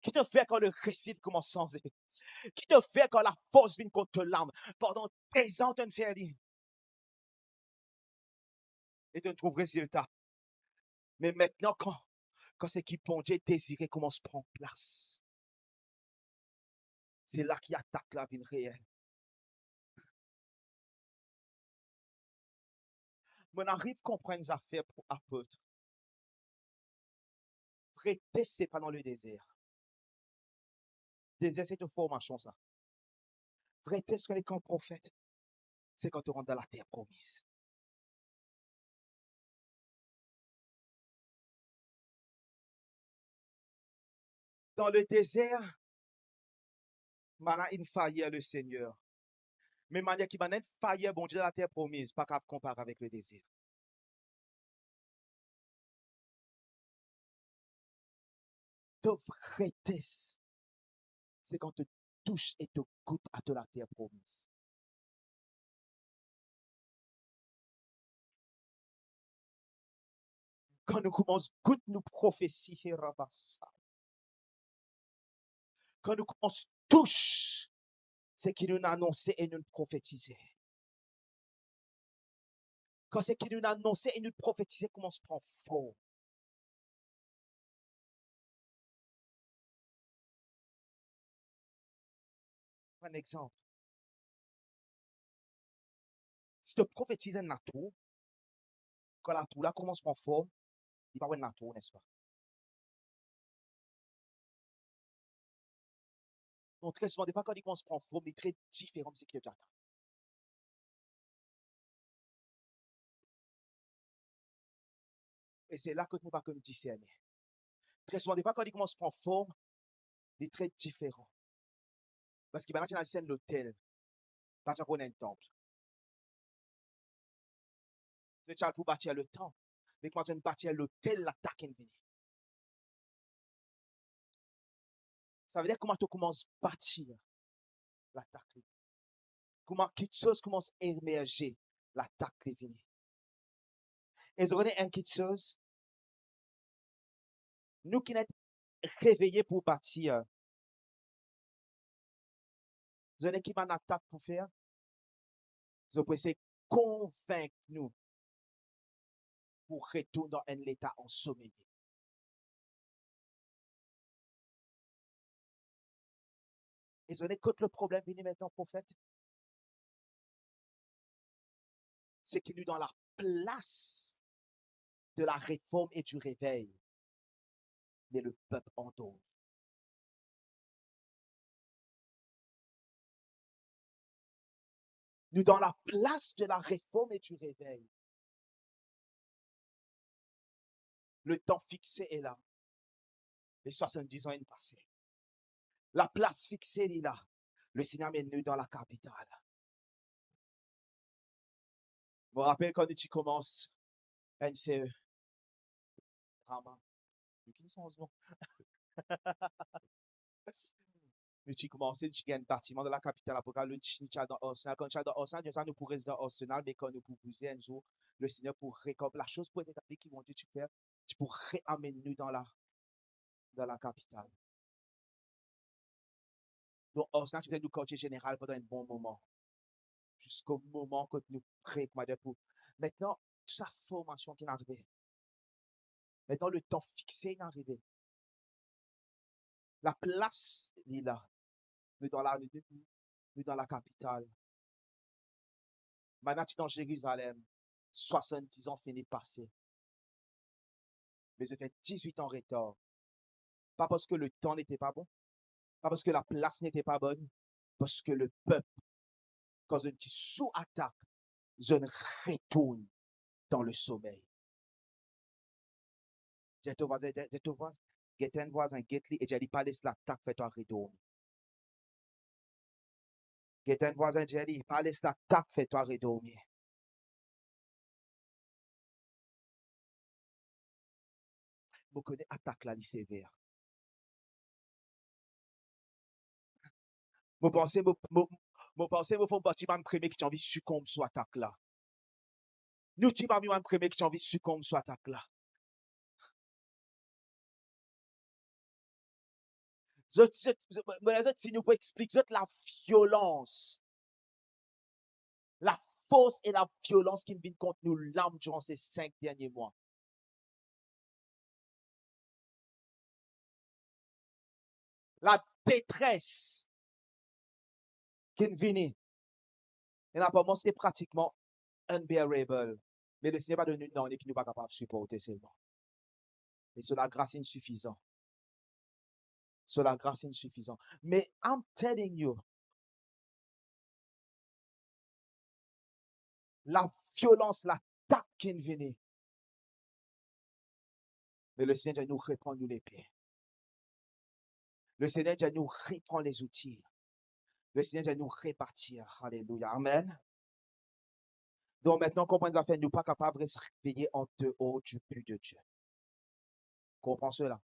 Qui te fait quand le récit commence à changer? Qui te fait quand la force vient contre l'âme? Pendant 13 ans, tu ne fais rien. Et tu ne trouves résultat. Mais maintenant, quand ce qui bon Dieu désiré commence à prendre place, c'est là qu'il attaque la vie réelle. On arrive à comprendre les affaires pour apôtre. Vrai test, c'est pas dans le désert. Désert, c'est une formation, ça. Vrai test, quand on est comme prophète, c'est quand on rentre dans la terre promise. Dans le désert, on a une faillite le Seigneur. Mais manière qui m'a une faillite, bon Dieu, dans la terre promise, pas qu'à comparer avec le désert. De vrai test, c'est quand tu touches et tu goûtes à de la terre promise. Quand nous commençons à goûter nos prophéties, quand nous commençons à toucher ce qui nous a annoncé et nous prophétisé. Quand ce qui nous a annoncé et nous prophétisé commence à prendre forme. Un exemple. Si tu prophétises un atout, quand l'atout là commence à prendre forme, il va y avoir un atout, n'est-ce pas? Donc, très souvent, des fois, quand il commence à prendre forme, il est très différent de ce qui est attend. Et c'est là que nous ne pas comme discerner. Très souvent, des fois, quand il commence à prendre forme, il est très différent. Parce qu'il va dans la scène de l'hôtel, parce qu'on a un temple. Le tchal pour bâtir le temple. Mais quand on bâtir l'hôtel, l'attaque est venue. Ça veut dire comment tu commences à bâtir l'attaque. Comment quelque chose commence à émerger, l'attaque est venue. Et vous avez une petite chose, nous qui sommes réveillés pour bâtir, vous avez qui m'a attaque pour faire, vous pouvez essayer de convaincre nous pour retourner dans un état en sommeil. Et vous avez quand le problème vient maintenant, prophète, c'est qu'il est dans la place de la réforme et du réveil, mais le peuple endort. Nous dans la place de la réforme et du réveil. Le temps fixé est là. Les 70 ans est passé. La place fixée est là. Le Seigneur est venu dans la capitale. Je me rappelle quand tu commences, NCE, Rama, qui sont en mais tu commences, tu gagnes un bâtiment de la capitale apocalyptique, tu as dans Arsenal. Quand tu as dans Arsenal, nous pour rester dans Arsenal, mais quand nous pour bouger un jour, le Seigneur pour récompenser la chose pour être établie qui vont dire, tu pourrais amener nous dans la capitale. Donc, Arsenal, tu fais du quartier général pendant un bon moment. Jusqu'au moment que nous prêtons pour. Maintenant, toute sa formation qui est arrivée. Maintenant, le temps fixé est arrivé. La place est là. Nous dans la capitale. Maintenant, tu es dans Jérusalem. 70 ans finit passer. Mais je fais 18 ans en retard. Pas parce que le temps n'était pas bon. Pas parce que la place n'était pas bonne. Parce que le peuple, quand je dis sous-attaque, je ne retourne dans le sommeil. J'ai ton voisin, get un voisin, get li, et j'ai dit, pas laisse l'attaque, fais-toi redormir. Get un voisin, j'ai dit, pas laisse l'attaque, fais-toi redormir. vous connaissez attaque là, sévère. Vous pensez, vous font partie de premier qui ont envie de succomber sur attaque là. Nous, tu vas me premier qui ont envie de succomber sur attaque là. Si nous pouvons expliquer la violence, la force et la violence qui viennent contre nous l'âme durant ces 5 derniers mois. La détresse qui vient. Et là, pour moi, c'est pratiquement unbearable. Mais le Seigneur va donner une année qui nous pas capable de supporter seulement. Et sur la grâce insuffisante. Sur la grâce insuffisante. Mais I'm telling you, la violence, l'attaque qui vient. Mais le Seigneur nous reprend nous l'épée. Le Seigneur nous reprend les outils. Le Seigneur nous répartir. Alléluia. Amen. Donc maintenant, comprenez affaires, nous pas capables de se réveiller en dehors du but de Dieu. Comprends cela.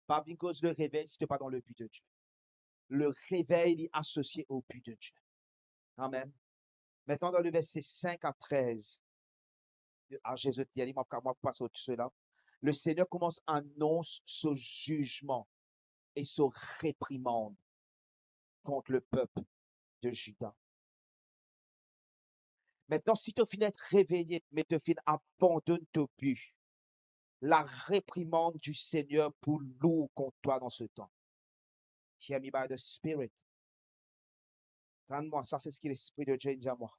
Pas à cause le réveil si tu n'es pas dans le but de Dieu. Le réveil est associé au but de Dieu. Amen. Maintenant, dans le verset 5 à 13, à Jésus, moi passe au cela. Le Seigneur commence à annoncer ce jugement et ce réprimande contre le peuple de Juda. Maintenant, si tu finis d'être réveillé, mais tu finis abandonne ton but, la réprimande du Seigneur pour lourd contre toi dans ce temps. Hear me by the Spirit. Tends-moi, ça c'est ce que l'Esprit de Dieu dit à moi.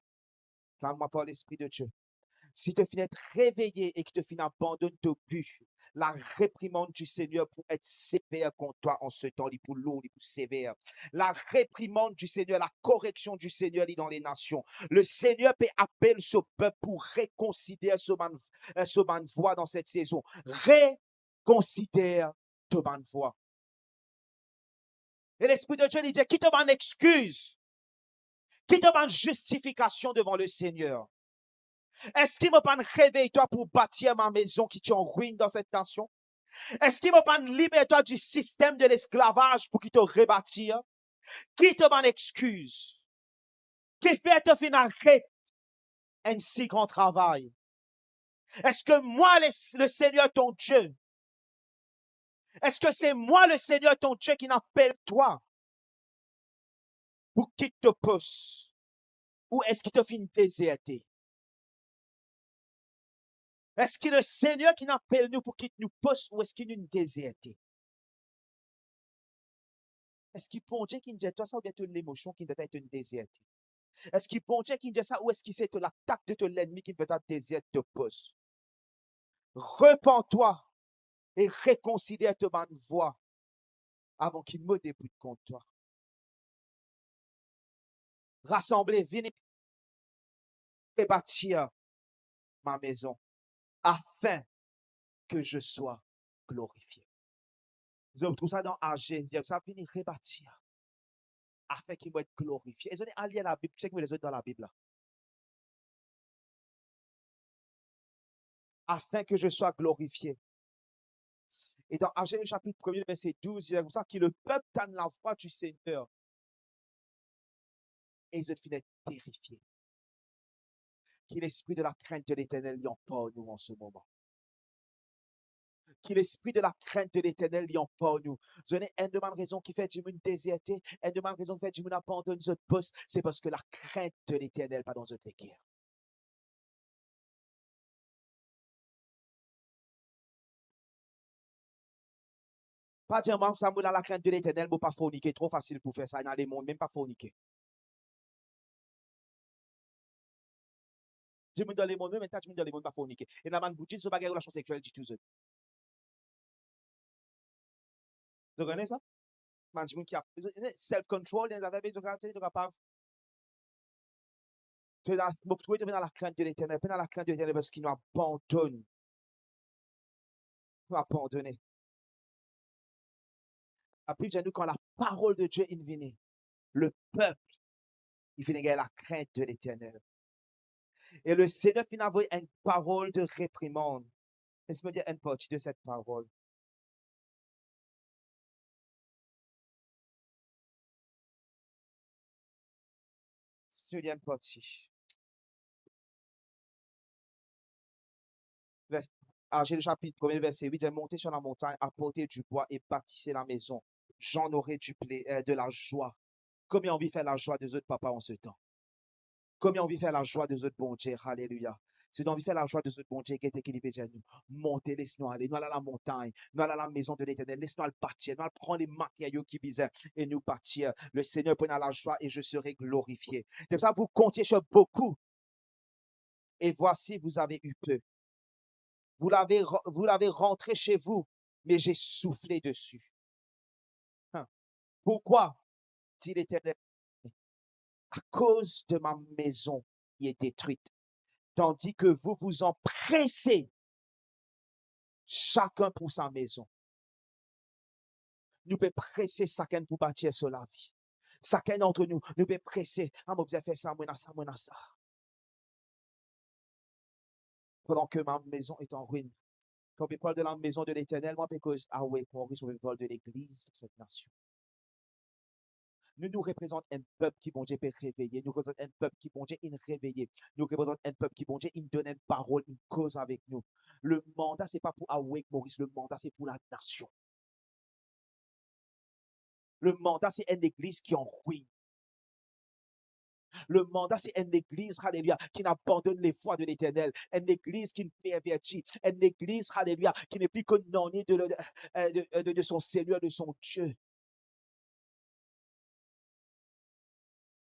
Tends-moi par l'Esprit de Dieu. Si tu finis d'être réveillé et que tu finis abandonne ton but, la réprimande du Seigneur pour être sévère contre toi en ce temps, pour lourd, pour sévère. La réprimande du Seigneur, la correction du Seigneur dans les nations. Le Seigneur peut appeler ce peuple pour réconsidérer ce man voix dans cette saison. Réconsidère ce man voix. Et l'Esprit de Dieu lui dit, qui te donne excuse? Qui te donne justification devant le Seigneur? Est-ce qu'il me pas réveille-toi pour bâtir ma maison qui est en ruine dans cette nation? Est-ce qu'il me pas libère-toi du système de l'esclavage pour qu'il te rebâtir? Qui te donne excuse? Qui fait te finir un si grand travail? Est-ce que moi, le Seigneur ton Dieu, est-ce que c'est moi le Seigneur ton Dieu qui n'appelle toi pour qu'il te pousse? Ou est-ce qu'il te finit déserter? Est-ce que le Seigneur qui n'appelle nous pour qu'il nous pousse ou est-ce qu'il nous déserte? Est-ce qu'il peut dire qu'il nous dit toi ça ou bien l'émotion qui nous dit déserte? Est-ce qu'il peut dire qu'il nous dit ça ou est-ce qu'il c'est l'attaque de l'ennemi qui peut être déserte te pousse? Repends-toi et réconsidère ta bonne voie avant qu'il me débute contre toi. Rassemblez, venez et bâtir ma maison afin que je sois glorifié. Vous avez tout ça dans AG, ça finit rebâtir afin qu'il va être glorifié. Ils ont allié à la Bible, tu sais que les autres dans la Bible là. Afin que je sois glorifié. Et dans AG, chapitre 1er, verset 12, il y a comme ça que le peuple tente la voix du Seigneur. Et ils ont fini terrifiés. Qu'il l'esprit de la crainte de l'Éternel y emporte nous en ce moment. Qu'il l'esprit de la crainte de l'Éternel y emporte nous. Je n'ai une demande raison qui fait du monde déserté, une demande raison qui fait du monde abandonner notre poste, c'est parce que la crainte de l'Éternel pas dans notre guerre. Pas dire, moi, ça me dans la crainte de l'Éternel, mais pas forniquer. Trop facile pour faire ça dans les mondes, même pas forniquer. Je me dans les mondes, même maintenant, je me dans les mondes, pas forniquer. Et dans la boutique, ce bagage relation sexuelle, dit tout seul. Vous connaissez ça? Management qui a self-control, ils avaient besoin de capable. Tu es dans la crainte de l'Éternel, dans la crainte de l'Éternel parce qu'il nous abandonne. Nous abandonner. Après, nous, quand la parole de Dieu est venue, le peuple, il finit gagner la crainte de l'Éternel. Et le Seigneur finit envoyer une parole de réprimande. Laisse-moi dire une partie de cette parole. Deuxième partie. Agé le chapitre 1er, verset 8, j'ai monté sur la montagne, apporté du bois et bâtissé la maison. J'en aurai de la joie. Combien on vit faire la joie des autres papas en ce temps? Combien on vit faire la joie des autres bon Dieu? Alléluia. Si on vit faire la joie des autres bon Dieu, qui est équilibré, nous. Montez, laisse-nous aller. Nous allons à la montagne. Nous allons à la maison de l'Éternel. Laisse-nous aller bâtir. Nous allons prendre les matériaux qui visaient et nous bâtir. Le Seigneur prendra la joie et je serai glorifié. C'est ça, vous comptiez sur beaucoup. Et voici, vous avez eu peu. Vous l'avez rentré chez vous, mais j'ai soufflé dessus. Hein. Pourquoi? Dit l'Éternel. À cause de ma maison qui est détruite. Tandis que vous vous en pressez, chacun pour sa maison. Nous pouvons presser chacun pour bâtir sur la vie. Chacun d'entre nous, nous pouvons presser. Ah, moi, j'ai fait ça, moi, ça. Pendant que ma maison est en ruine. Quand on parle de la maison de l'Éternel, moi, parce que, ah oui, on parle de l'Église de cette nation. Nous représentons un peuple qui, bon Dieu, peut réveiller. Nous représentons un peuple qui, bon Dieu, il réveiller. Nous représentons un peuple qui, bon Dieu, il donne une parole, une cause avec nous. Le mandat, ce n'est pas pour Awake Maurice, le mandat, c'est pour la nation. Le mandat, c'est une église qui en ruine. Le mandat, c'est une église, alléluia, qui n'abandonne les voies de l'Éternel. Une église qui ne pervertit. Une église, alléluia, qui n'est plus que nonnée de son Seigneur, de son Dieu.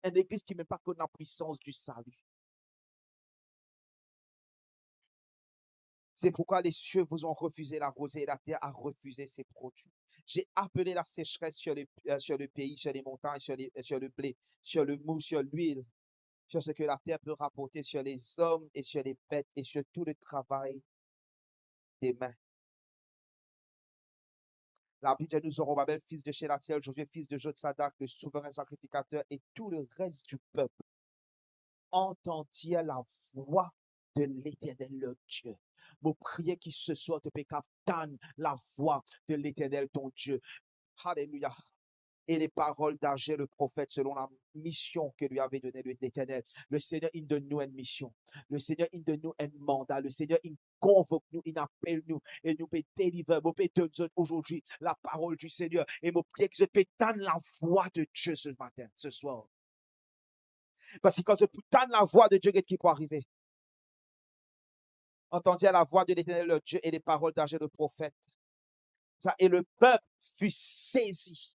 Une église qui ne met pas que la puissance du salut. C'est pourquoi les cieux vous ont refusé la rosée et la terre a refusé ses produits. J'ai appelé la sécheresse sur le pays, sur les montagnes, sur le blé, sur le mou, sur l'huile, sur ce que la terre peut rapporter, sur les hommes et sur les bêtes et sur tout le travail des mains. La Bible dit, nous Zorobabel, fils de Shéaltiel, Josué, fils de Jotsadak, le souverain sacrificateur et tout le reste du peuple entendirent la voix de l'Éternel, leur Dieu. Vous priez qu'il se soit de pécatan la voix de l'Éternel, ton Dieu. Alléluia. Et les paroles d'Agé, le prophète, selon la mission que lui avait donnée l'Éternel. Le Seigneur, il donne nous une mission. Le Seigneur, il donne nous un mandat. Le Seigneur, il convoque nous, il appelle nous. Et nous peut délivrer, nous peut donner aujourd'hui la parole du Seigneur. Et nous prions que je peux tendre la voix de Dieu ce matin, ce soir. Parce que quand je peux tendre la voix de Dieu, qu'est-ce qui peut arriver? Entendirent la voix de l'Éternel, leur Dieu, et les paroles d'Agé, le prophète. Et le peuple fut saisi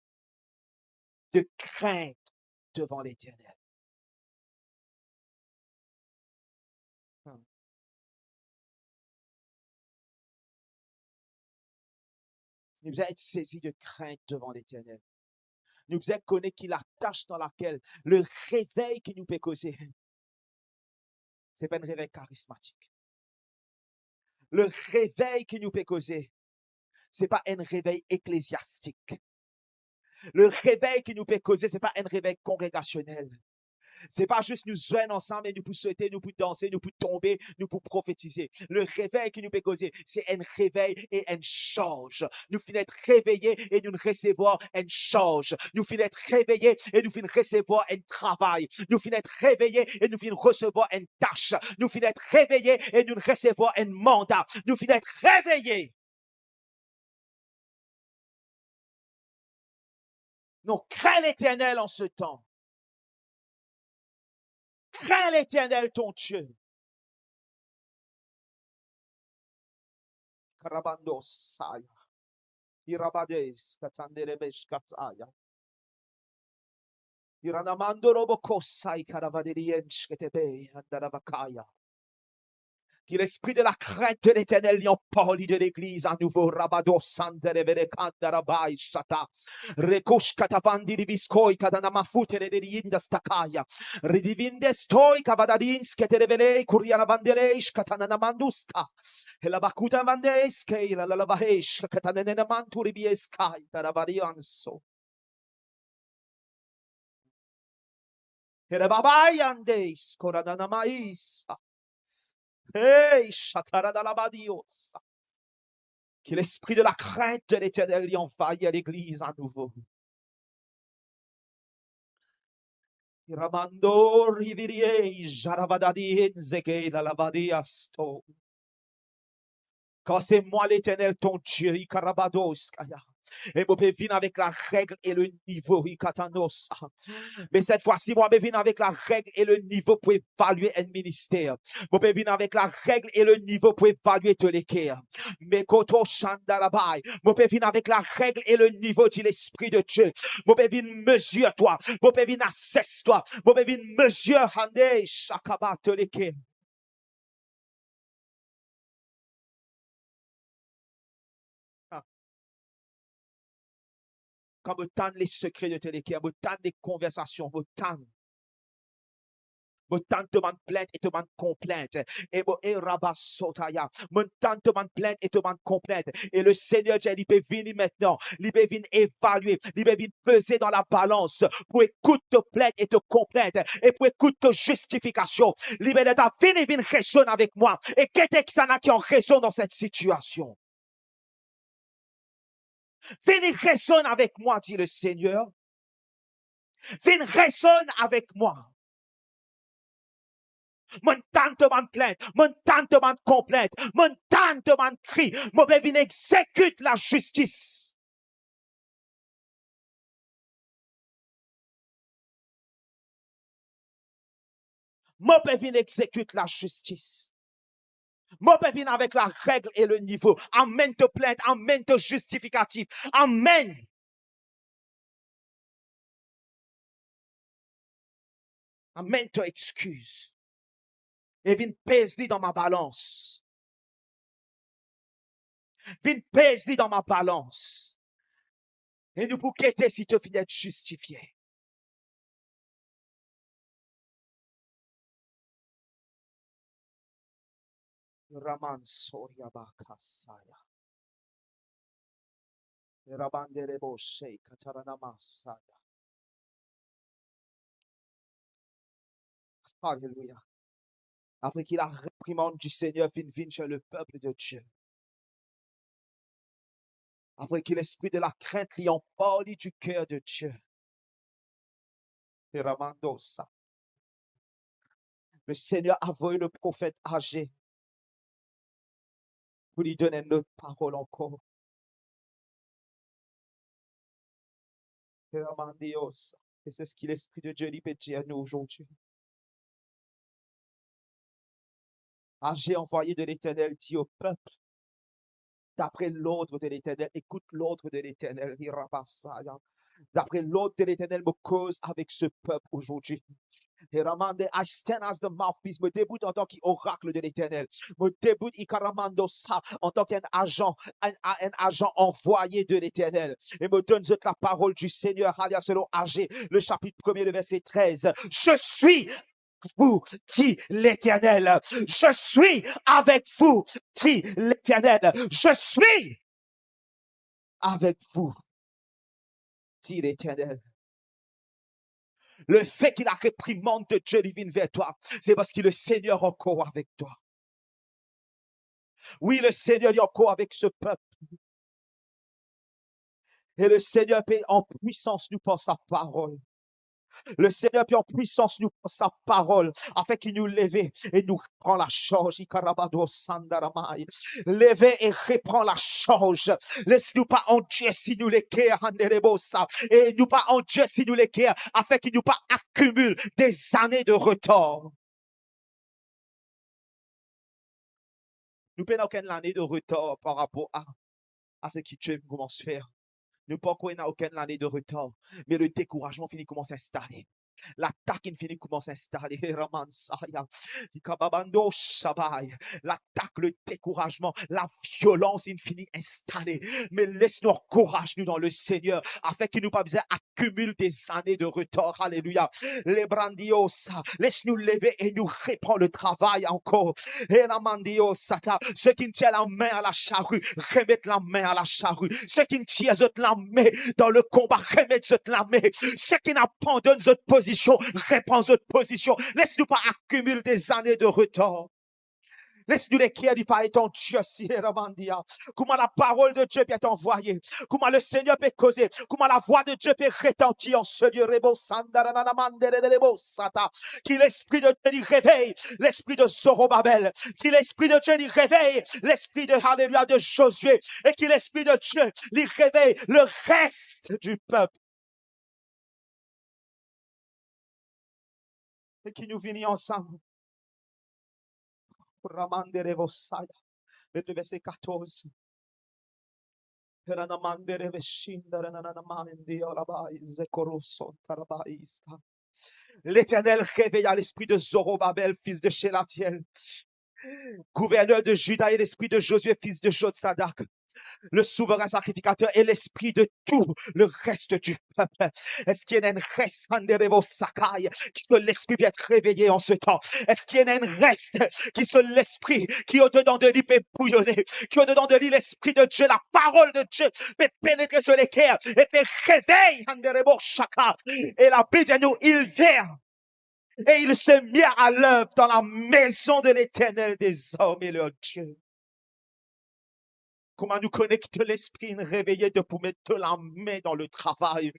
de crainte devant l'Éternel. Nous devons être saisis de crainte devant l'Éternel. Nous devons connaître qu'il la tâche dans laquelle le réveil qui nous peut causer, ce n'est pas un réveil charismatique. Le réveil qui nous peut causer, ce n'est pas un réveil ecclésiastique. Le réveil qui nous peut causer, ce n'est pas un réveil congrégationnel. C'est pas juste nous joindre ensemble et nous pour souhaiter, nous pour danser, nous pour tomber, nous pour prophétiser. Le réveil qui nous peut causer, c'est un réveil et un charge. Nous finissons être réveillés et nous recevoir un charge. Nous finissons être réveillés et nous finissons recevoir un travail. Nous finissons être réveillés et nous finissons recevoir une tâche. Nous finissons être réveillés et nous recevoir un mandat. Nous finissons être réveillés. Nous craignons l'Éternel en ce temps. Crains l'Éternel ton Dieu. Karabandosaya. Irabades katanderebesh kataya. Iranamando robokosai karavaderiench ketebe andaravakaya. Que l'esprit de la crainte de l'Éternel y emplit de l'Église à nouveau. Rabado sanderevere kandarabai shata. Rekosh katavandi diviskoi kadanamafute rederiinda stakaya. Redivinde stoi kavadadins keterevele kuriana vandereish katananamanduska. La bakuta vandeske la lavahesh katananamanturibieska taravarianso. Babayandes koradanamaisa. Hey, Dios. Que l'esprit de la crainte de l'Éternel y envahisse l'église à nouveau. Ramando rivirie jarabadadi nzeke la lavadiasto. Quand c'est moi l'Éternel, ton Dieu, Ikarabados, Kaya. Et moi, je viens avec la règle et le niveau, Ikatanos. Mais cette fois-ci, moi, je viens avec la règle et le niveau pour évaluer un ministère. Moi, je viens avec la règle et le niveau pour évaluer te l'équerre. Mais koto shandarabai. Moi, je viens avec la règle et le niveau de l'Esprit de Dieu. Moi, je viens mesure-toi. Moi, je viens assesse-toi. Moi, je viens mesure, hande, shakaba te l'équerre. Quand me tendre les secrets de Télécare, me tendre les conversations, me tendre demande plainte et demande complainte. Et me rabasotaya, me tendre demande plainte et demande complainte. Et le Seigneur Dieu, il peut venir maintenant, il peut venir évaluer, il peut venir peser dans la balance pour écouter te plainte et te complainte et pour écouter te justification. Il peut venir raisonner avec moi. Et qu'est-ce que ça n'a qui en raison dans cette situation? Venez raisonne avec moi, dit le Seigneur. Venez raisonne avec moi. Mon tante demande plainte, mon tante demande complainte, mon tante demande cri, mon père vient exécute la justice. Mon père vient exécute la justice. Mon père vient avec la règle et le niveau. Amène te plainte, amène te justificatif. Amen. Amène te excuse. Et viens pèse-lui dans ma balance. Viens pèse-lui dans ma balance. Et nous pour quitter si tu finis d'être justifié. Raman Soryabakasaya. Rabanderebo Shei Kataranamasaya. Alléluia. Après qu'il a réprimande du Seigneur vient chez le peuple de Dieu. Après que l'esprit de la crainte l'y emporte du cœur de Dieu. Le Seigneur a envoyé le prophète âgé pour lui donner notre parole encore. Et c'est ce que l'esprit de Dieu lui peut dire à nous aujourd'hui. Âgé envoyé de l'Éternel dit au peuple, d'après l'ordre de l'Éternel, écoute l'ordre de l'Éternel. D'après l'ordre de l'Éternel me cause avec ce peuple aujourd'hui. I stand as the mouthpiece. Me déboute en tant qu'oracle de l'Éternel. Me déboute en tant qu'un agent, un agent envoyé de l'Éternel. Et me donne la parole du Seigneur. Selon Agé, le chapitre 1er, le verset 13. Je suis vous, dit l'Éternel. Je suis avec vous, dit l'Éternel. Je suis avec vous, dit l'Éternel. Le fait qu'il a réprimande de Dieu divine vers toi, c'est parce que le Seigneur est encore avec toi. Oui, le Seigneur est encore avec ce peuple. Et le Seigneur paie en puissance nous par sa parole. Le Seigneur paie en puissance nous par sa parole, afin qu'il nous lève et nous reprend la charge. Lève et reprend la charge. Laisse-nous pas en Dieu si nous l'équerre, et nous pas en Dieu si nous l'équerre, afin qu'il nous pas accumule des années de retard. Nous n'avons aucune année de retard par rapport à ce que Dieu commence à faire. Nous n'avons aucune année de retard, mais le découragement finit commence à s'installer. L'attaque infinie commence à s'installer. L'attaque, le découragement, la violence infinie installée. Mais laisse-nous encourage nous dans le Seigneur, afin qu'il nous pas besoin accumule des années de retard. Alléluia. Les brandiosa, laisse-nous lever et nous reprendre le travail encore. Et la mandiosata, ceux qui tiennent la main à la charrue, remettent la main à la charrue. Ceux qui tiennent la main dans le combat, remettent la main. Ceux qui n'abandonnent notre position, reprends notre position. Laisse-nous pas accumuler des années de retard. Laisse-nous les qui dit pas ton Dieu, si Ramandia. Comment la parole de Dieu peut être envoyée. Comment le Seigneur peut causer. Comment la voix de Dieu peut retentir en ce lieu. Qui l'esprit de Dieu lui réveille. L'esprit de Zorobabel. Qui l'esprit de Dieu lui réveille. L'esprit de Alléluia de Josué. Et qui l'esprit de Dieu lui réveille le reste du peuple. Et qui nous finit ensemble. Le verset 14. L'Éternel réveilla l'esprit de Zorobabel, fils de Shelatiel, gouverneur de Juda, et l'esprit de Josué, fils de Jotsadak, le souverain sacrificateur, et l'esprit de tout le reste du peuple. Est-ce qu'il y a un reste qui se l'esprit peut être réveillé en ce temps? Est-ce qu'il y a un reste qui se l'esprit qui au-dedans de lui peut bouillonner, qui au-dedans de lui l'esprit de Dieu, la parole de Dieu peut pénétrer sur les cœurs et peut réveiller? Et la Bible de nous, il vient et il se mit à l'œuvre dans la maison de l'Éternel des hommes et leur Dieu. Comment nous connecter l'esprit réveillé de pour mettre la main dans le travail.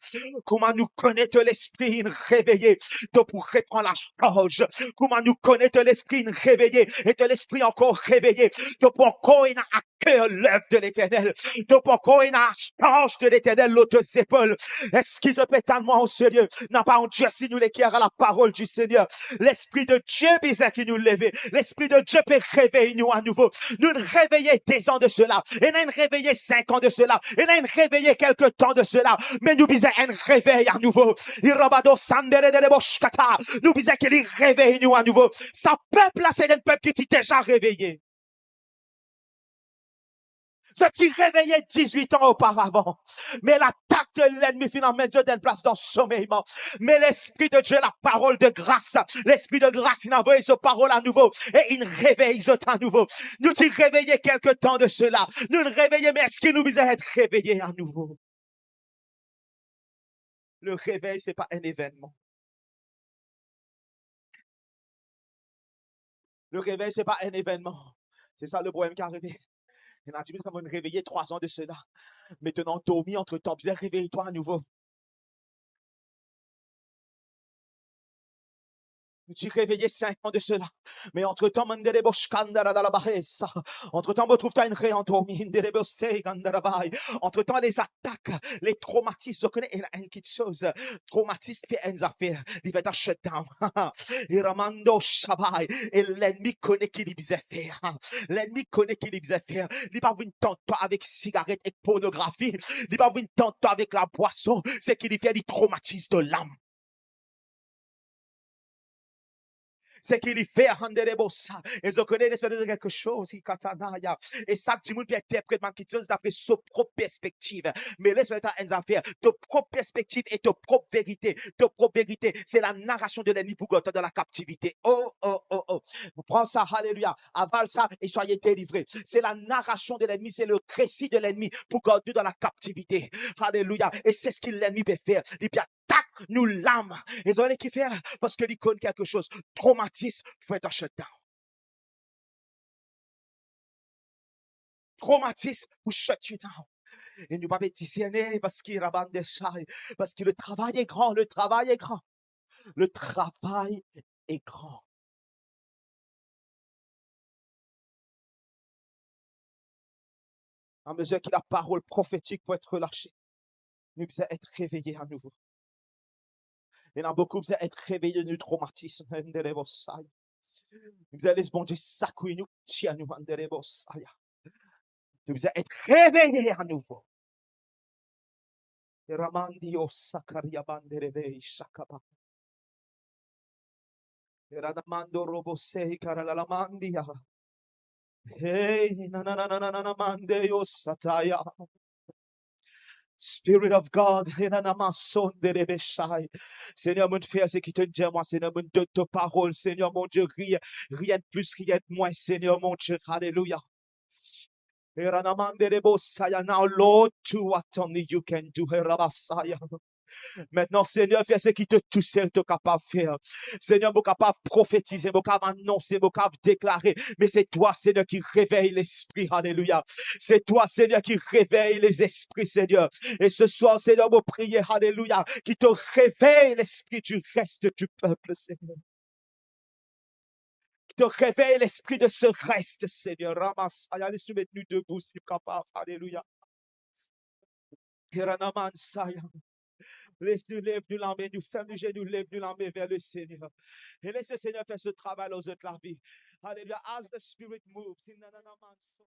Comment nous connaître l'esprit réveillé de pour reprendre la charge. Comment nous connaître l'esprit réveillé et de l'esprit encore réveillé de pour encore une à cœur l'œuvre de l'Éternel. De pour encore une à charge de l'Éternel l'autre épaules. Est-ce qu'il se peut tellement en ce lieu? N'a pas en Dieu si nous l'éclairons à la parole du Seigneur. L'esprit de Dieu bizarre qui nous lève. L'esprit de Dieu peut réveiller nous à nouveau. Nous réveiller 10 ans de cela. Et nous réveiller 5 ans de cela. Et nous réveiller quelques temps de cela. Mais nous bisons un réveil à nouveau. Nous bisons qu'il réveille nous à nouveau. Sa peuple là, c'est un peuple qui est déjà réveillé. Je t'ai réveillé 18 ans auparavant. Mais l'attaque de l'ennemi finalement Dieu donne place dans le sommeillement. Mais l'esprit de Dieu, la parole de grâce, l'esprit de grâce, il envoie sa parole à nouveau. Et il réveille à nouveau. Nous t'ai réveillé quelque temps de cela. Nous le réveillons, mais est-ce qu'il nous vise à être réveillés à nouveau? Le réveil, c'est pas un événement. Le réveil, c'est pas un événement. C'est ça le problème qui est arrivé. Il y en a qui vont réveiller 3 ans de cela. Maintenant, dormi entre temps, bien réveille-toi à nouveau. Nous t'y réveillé 5 ans de cela. Mais entre-temps, entre-temps, retrouve-toi une réendormie. Entre-temps, les attaques, les traumatismes, je connais une petite chose. Traumatisme fait une affaire. Il va être shutdown. Et l'ennemi connaît qu'il y faisait faire. L'ennemi connaît qu'il y faisait faire. Il va vous tenter avec cigarette et pornographie. Il va vous tenter avec la boisson. C'est qu'il y fait des traumatismes de l'âme. C'est qu'il y fait ça. Et je connais l'espèce de quelque chose. Et ça, tu peux interpréter quelque chose d'après sa propre perspective. Mais laisse-moi dire une affaire. Ta propre perspective et ta propre vérité. Ta propre vérité, c'est la narration de l'ennemi pour garder dans la captivité. Oh, oh, oh, oh. Prends ça, alléluia. Avale ça et soyez délivrés. C'est la narration de l'ennemi, c'est le récit de l'ennemi pour garder dans la captivité. Alléluia. Et c'est ce que l'ennemi peut faire. Il peut attaquer nous l'âme. Et vous allez qui faire parce que il connaît quelque chose. Traumatisme, faut être shutdown. Traumatisme, ou shut you down. Et nous pas discerner parce qu'il rabat des chailles. Parce que le travail est grand, le travail est grand. Le travail est grand. À mesure que la parole prophétique peut être relâchée, nous devons être réveillés à nouveau. Il y en a beaucoup qui être réveillés du traumatisme. Nous devons laisser bon Dieu s'accouiller nous, tiens nous, nous devons être réveillés à nouveau. Ramandio Sakaria Banderebe Shakaba. Radamando Robosei Karalamandia. Hey, na mandeo sataya. Spirit of God, Seigneur mon frère, c'est qui te dit moi, Seigneur mon Dieu, ta parole, Seigneur mon Dieu, rien de plus, rien de moins, Seigneur mon Dieu, Alléluia. Now, Lord, to what only you can do, Rabasaya. Maintenant, Seigneur, fais ce qui te tout seul te capable de faire. Seigneur, vous capable de prophétiser, vous capable d'annoncer, vous capable de déclarer. Mais c'est toi, Seigneur, qui réveille l'esprit. Alléluia. C'est toi, Seigneur, qui réveille les esprits, Seigneur. Et ce soir, Seigneur, vous priez, Alléluia, qui te réveille l'esprit du reste du peuple, Seigneur. Qui te réveille l'esprit de ce reste, Seigneur. Ramasaya, laisse-nous mettre nous debout, si capable. Alléluia. Hiranamansaya. Laisse-nous lève nous la main, nous ferme nous genoux, lève nous la main vers le Seigneur. Et laisse le Seigneur faire ce travail aux autres la vie. Alléluia. As the Spirit moves.